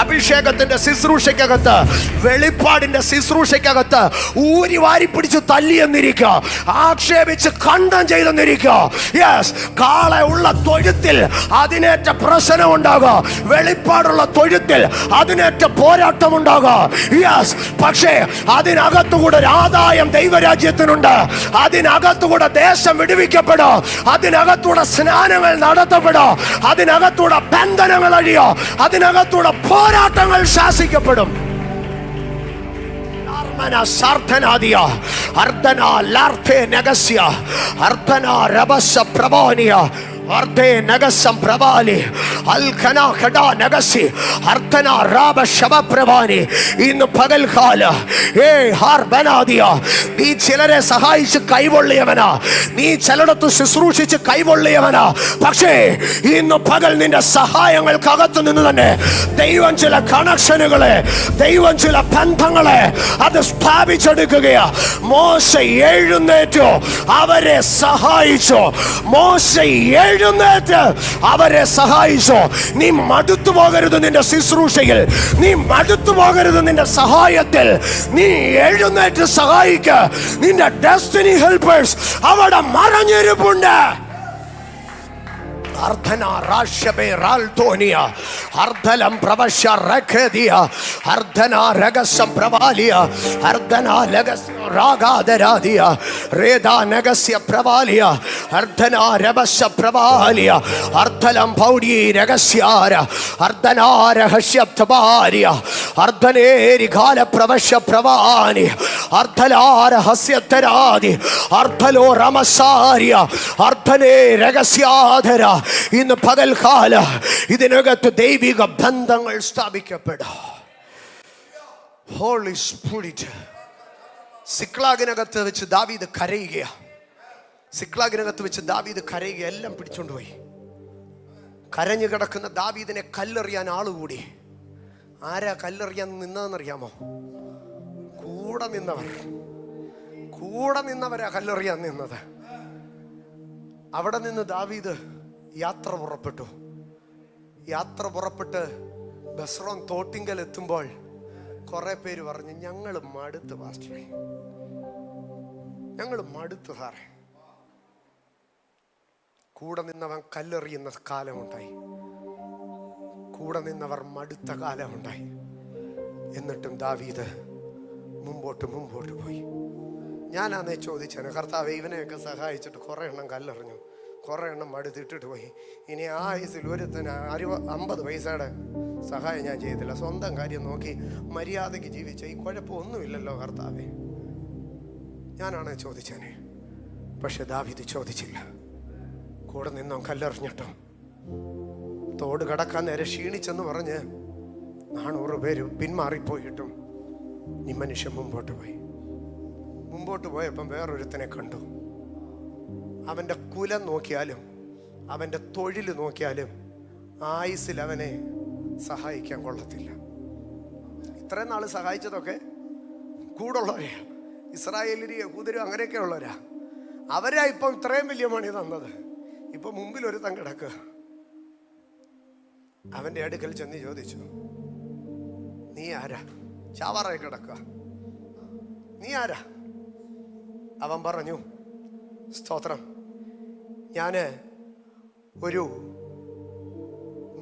അഭിഷേകത്തിന്റെ ശുശ്രൂഷയ്ക്കകത്ത്, വെളിപ്പാടിന്റെ ശുശ്രൂഷയ്ക്കകത്ത് ഊരി വാരി പിടിച്ച് തല്ലിയെന്നിരിക്കുക, ആക്ഷേപിച്ച് ഖണ്ഡം ചെയ്തെന്നിരിക്കുക. യെസ്, കാളയുള്ള തൊഴുത്തിൽ അതിനേറ്റ പ്രശ്നം ഉണ്ടാകുക, വെളിപ്പാടുള്ള തൊഴുത്തിൽ അതിനേറ്റ പോരാട്ടം ഉണ്ടാകുക. യെസ്, പക്ഷേ അതിനകത്തുകൂടെ ഒരു ആദായം ദൈവരാജ്യത്തിനുണ്ട്. അതിനകത്തുകൂടെ ദേശം വിടുവിക്കപ്പെടും, അതിനകത്തൂടെ സ്നാനങ്ങൾ നടത്തപ്പെടും, അതിനകത്തൂടെ ബന്ധനങ്ങൾ അഴിയോ, അതിനകത്തൂടെ പോരാട്ടങ്ങൾ ശാസിക്കപ്പെടും. അർദ്ധേ നഗസം പ്രവാലി അൽഖന ഖഡാ നഗസി അർദ്ധന റാബ ശബ പ്രവാനി. ഇന്ന് പകൽക്കാല നീ ചിലരെ സഹായിച്ച് കൈവൊള്ളിയവനാ, നീ ചിലടത്ത് ശുശ്രൂഷിച്ച് കൈവൊള്ളിയവനാ. പക്ഷേ ഇന്ന് പകൽ നിന്റെ സഹായങ്ങൾക്കകത്ത് നിന്ന് തന്നെ ദൈവം ചില കണക്ഷനുകളെ, ദൈവം ചില ബന്ധങ്ങളെ അത് സ്ഥാപിച്ചെടുക്കുകയാ. മോശ എഴുന്നേറ്റു അവരെ സഹായിച്ചു. മോശ എഴുന്നേറ്റ് അവരെ സഹായിച്ചു. നീ മടുത്തു പോകരുത് നിന്റെ ശുശ്രൂഷയിൽ, നീ മടുത്തു പോകരുത് നിന്റെ സഹായത്തിൽ. നീ എഴുന്നേറ്റ് സഹായിക്ക. നിന്റെ ഡെസ്റ്റിനി ഹെൽപ്പേഴ്സ് അവിടെ മറഞ്ഞിരിപ്പുണ്ട്. അർദ്ധന റാഷബേ റാൽതോനിയ അർദ്ധലം പ്രവശ്യ റഖദിയ അർദ്ധന രഗസം പ്രവാലിയ അർദ്ധന ലഗസ് രാഗാദരാദിയ രേദാ നഗസ്യ പ്രവാലിയ അർദ്ധന രബസ പ്രവാലിയ അർദ്ധലം പൗഡി രഗസ്യാര അർദ്ധന രഹസ്യ തബാരിയ അർദ്ധനേരി കാല പ്രവശ്യ പ്രവാനി അർദ്ധലാര ഹസ്യതരാദി അർദ്ധലോ രമസാരിയ അർദ്ധനേ രഗസ്യാധര. ഇന്ന് പകൽക്കാല ഇതിനകത്ത് ദൈവിക ബന്ധങ്ങൾ സ്ഥാപിക്കപ്പെടാം. Holy spirit. സിക്ലാഗിനകത്ത് വെച്ച് ദാവീദ് കരയുക. സിക്ലാഗിനകത്ത് വെച്ച് ദാവീദ് കരയുക. എല്ലാം പിടിച്ചോണ്ടുപോയി. കരഞ്ഞു കിടക്കുന്ന ദാവീദിനെ കല്ലെറിയാൻ ആളുകൂടി. ആരാ കല്ലെറിയാൻ നിന്നതെന്നറിയാമോ? കൂടെ നിന്നവരാ കല്ലെറിയാൻ നിന്നത്. അവിടെ നിന്ന് ദാവീദ് യാത്ര പുറപ്പെട്ട് ബസ്രോൻ തോട്ടിങ്കൽ എത്തുമ്പോൾ കുറെ പേര് പറഞ്ഞു, ഞങ്ങൾ മടുത്ത് പാസ്റ്ററെ, ഞങ്ങൾ മടുത്ത് സാറേ. കൂടെ നിന്നവൻ കല്ലെറിയുന്ന കാലമുണ്ടായി, കൂടെ നിന്നവർ മടുത്ത കാലമുണ്ടായി. എന്നിട്ടും ദാവീദ് മുമ്പോട്ട് പോയി. ഞാനാന്നേ ചോദിച്ചേനെ, കർത്താവേ ഇവനെയൊക്കെ സഹായിച്ചിട്ട് കുറെ എണ്ണം കല്ലെറിഞ്ഞു, കുറെ എണ്ണം മടുത്തിട്ടിട്ട് പോയി. ഇനി ആ വയസ്സിൽ ഒരുത്തന് 50 പൈസയുടെ സഹായം ഞാൻ ചെയ്തില്ല, സ്വന്തം കാര്യം നോക്കി മര്യാദയ്ക്ക് ജീവിച്ച ഈ കുഴപ്പമൊന്നുമില്ലല്ലോ കർത്താവേ. ഞാനാണേ ചോദിച്ചേനെ. പക്ഷെ ദാവീദ് ചോദിച്ചില്ല. കൂടെ നിന്നോ കല്ലെറിഞ്ഞിട്ടോ തോട് കടക്കാൻ നേരെ ക്ഷീണിച്ചെന്ന് പറഞ്ഞ് 400 പേര് പിന്മാറിപ്പോയിട്ടും ഈ മനുഷ്യൻ മുമ്പോട്ട് പോയപ്പം വേറൊരുത്തനെ കണ്ടു. അവൻ്റെ കുലം നോക്കിയാലും അവൻ്റെ തൊഴിൽ നോക്കിയാലും ആയുസ്സിൽ അവനെ സഹായിക്കാൻ കൊള്ളത്തില്ല. ഇത്രയും നാൾ സഹായിച്ചതൊക്കെ കൂടുള്ളവരാ, ഇസ്രായേലിനും യഹൂദരും അങ്ങനെയൊക്കെ ഉള്ളവരാ. അവരാ ഇപ്പം ഇത്രയും വലിയ മണി തന്നത്. ഇപ്പൊ മുമ്പിൽ ഒരു കിടക്കുക. അവൻ്റെ അടുക്കൽ ചെന്ന് ചോദിച്ചു, നീ ആരാ? ചാവാറായി കിടക്കുക, നീ ആരാ? അവൻ പറഞ്ഞു, സ്തോത്രം, ഞാന് ഒരു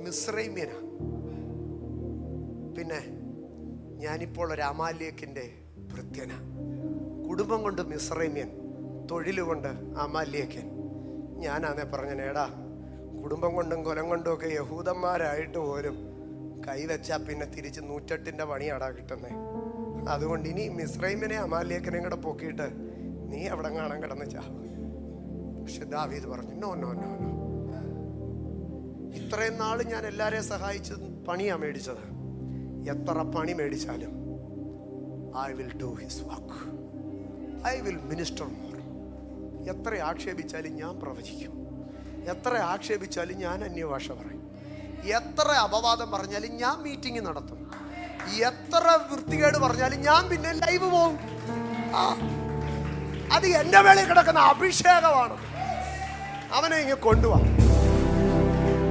മിസ്രൈമ്യനാ, പിന്നെ ഞാനിപ്പോൾ ഒരു അമാലേക്കിന്റെ ഭൃത്യനാ. കുടുംബം കൊണ്ട് മിസ്രൈമ്യൻ, തൊഴിലുകൊണ്ട് അമാലേക്കൻ. ഞാനാന്നേ പറഞ്ഞേടാ, കുടുംബം കൊണ്ടും കൊലം കൊണ്ടും ഒക്കെ യഹൂദന്മാരായിട്ട് പോലും കൈവച്ചാ പിന്നെ തിരിച്ച് 108 പണിയാടാ കിട്ടുന്നേ. അതുകൊണ്ട് ഇനി മിസ്രൈമിനെ അമാലേക്കനെയും കൂടെ പൊക്കിയിട്ട് നീ അവിടെ കാണാൻ കിടന്ന് ചാവും. പക്ഷെ ദാവീദ് പറഞ്ഞു, നോ നോ നോ നോ, ഇത്രയും നാള് ഞാൻ എല്ലാരെയും സഹായിച്ച് പണിയാ മേടിച്ചത്. എത്ര പണി മേടിച്ചാലും I will do his work, I will minister more. എത്ര ആക്ഷേപിച്ചാലും ഞാൻ പ്രവചിക്കും, എത്ര ആക്ഷേപിച്ചാലും ഞാൻ അന്യഭാഷ പറയും, എത്ര അപവാദം പറഞ്ഞാലും ഞാൻ മീറ്റിംഗ് നടത്തും, എത്ര വൃത്തികേട് പറഞ്ഞാലും ഞാൻ പിന്നെ ലൈവ് പോകും. അത് എന്റെ വേളയിൽ കിടക്കുന്ന അഭിഷേകമാണ്. അവനെ ഇങ്ങ് കൊണ്ടുപോവാ.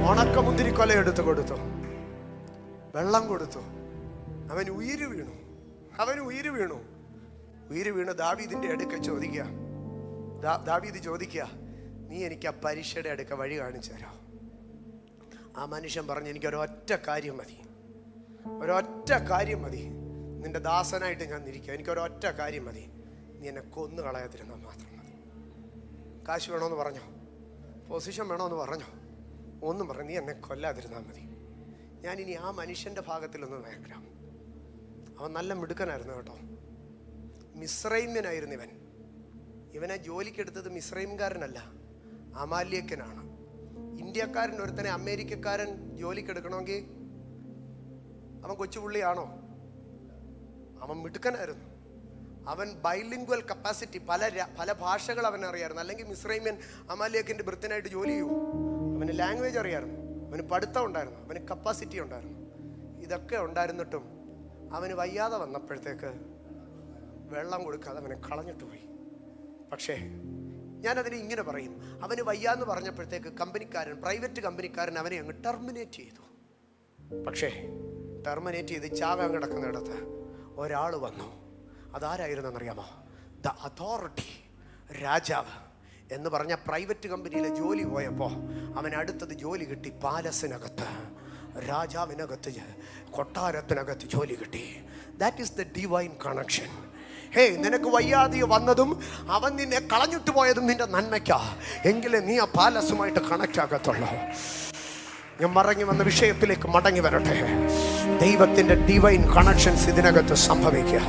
ഉണക്കമുന്തിരിക്കൊല എടുത്ത് കൊടുത്തു, വെള്ളം കൊടുത്തു. അവൻ ഉയിര് വീണു. ദാവീദിന്റെ അടുക്ക ചോദിക്കുക, ദാവീദ് ചോദിക്കുക, നീ എനിക്ക് ആ പരീക്ഷയുടെ അടുക്ക വഴി കാണിച്ചു തരാം. ആ മനുഷ്യൻ പറഞ്ഞു, എനിക്കൊരൊറ്റ കാര്യം മതി, നിന്റെ ദാസനായിട്ട് ഞാൻ ഇരിക്കുക, എനിക്കൊരൊറ്റ കാര്യം മതി, നീ എന്നെ കൊന്നു കളയാതിരുന്നാൽ മാത്രം മതി. കാശ് വേണമെന്ന് പറഞ്ഞോ, പൊസിഷൻ വേണമെന്ന് പറഞ്ഞോ, ഒന്നും പറഞ്ഞു, നീ എന്നെ കൊല്ലാതിരുന്നാൽ മതി. ഞാനിനി ആ മനുഷ്യൻ്റെ ഭാഗത്തിലൊന്ന് നോക്കാം. അവൻ നല്ല മിടുക്കനായിരുന്നു കേട്ടോ, മിസ്രൈമ്യനായിരുന്നു ഇവനെ ജോലിക്കെടുത്തത് മിസ്രൈംകാരനല്ല, അമാല്യക്കനാണ്. ഇന്ത്യക്കാരൻ ഒരുത്തനെ അമേരിക്കക്കാരൻ ജോലിക്കെടുക്കണമെങ്കിൽ അവൻ കൊച്ചുപുള്ളിയാണോ? അവൻ മിടുക്കനായിരുന്നു. അവൻ ബൈലിംഗ്വൽ കപ്പാസിറ്റി, പല ഭാഷകൾ അവൻ അറിയായിരുന്നു. അല്ലെങ്കിൽ മിസ്രൈമ്യൻ അമാലിയക്കിൻ്റെ വൃത്തിനായിട്ട് ജോലി ചെയ്യും. അവന് ലാംഗ്വേജ് അറിയായിരുന്നു, അവന് പഠിത്തം ഉണ്ടായിരുന്നു, അവന് കപ്പാസിറ്റി ഉണ്ടായിരുന്നു. ഇതൊക്കെ ഉണ്ടായിരുന്നിട്ടും അവന് വയ്യാതെ വന്നപ്പോഴത്തേക്ക് വെള്ളം കൊടുക്കാതെ അവനെ കളഞ്ഞിട്ട് പോയി. പക്ഷേ ഞാനതിനെ ഇങ്ങനെ പറയും, അവന് വയ്യാന്ന് പറഞ്ഞപ്പോഴത്തേക്ക് പ്രൈവറ്റ് കമ്പനിക്കാരൻ അവനെ അങ്ങ് ടെർമിനേറ്റ് ചെയ്തു. പക്ഷേ ടെർമിനേറ്റ് ചെയ്ത് ചാകാൻ കിടക്കുന്നിടത്ത് ഒരാൾ വന്നു. അതാരായിരുന്നെന്നറിയാമോ? ദ അതോറിറ്റി, രാജാവ് എന്ന് പറഞ്ഞ പ്രൈവറ്റ് കമ്പനിയിലെ ജോലി പോയപ്പോൾ അവൻ അടുത്തത് ജോലി കിട്ടി. പാലസിനകത്ത്, രാജാവിനകത്ത്, കൊട്ടാരത്തിനകത്ത് ജോലി കിട്ടി. That is the divine connection. നിനക്ക് വയ്യാതെ വന്നതും അവൻ നിന്നെ കളഞ്ഞിട്ട് പോയതും നിന്റെ നന്മയ്ക്കാ. എങ്കിലേ നീ ആ പാലസുമായിട്ട് കണക്റ്റ് ആകത്തുള്ളൂ. ഞാൻ മടങ്ങി വന്ന വിഷയത്തിലേക്ക് മടങ്ങി വരട്ടെ. ദൈവത്തിന്റെ ഡിവൈൻ കണക്ഷൻസ് ഇതിനകത്ത് സംഭവിക്കുക.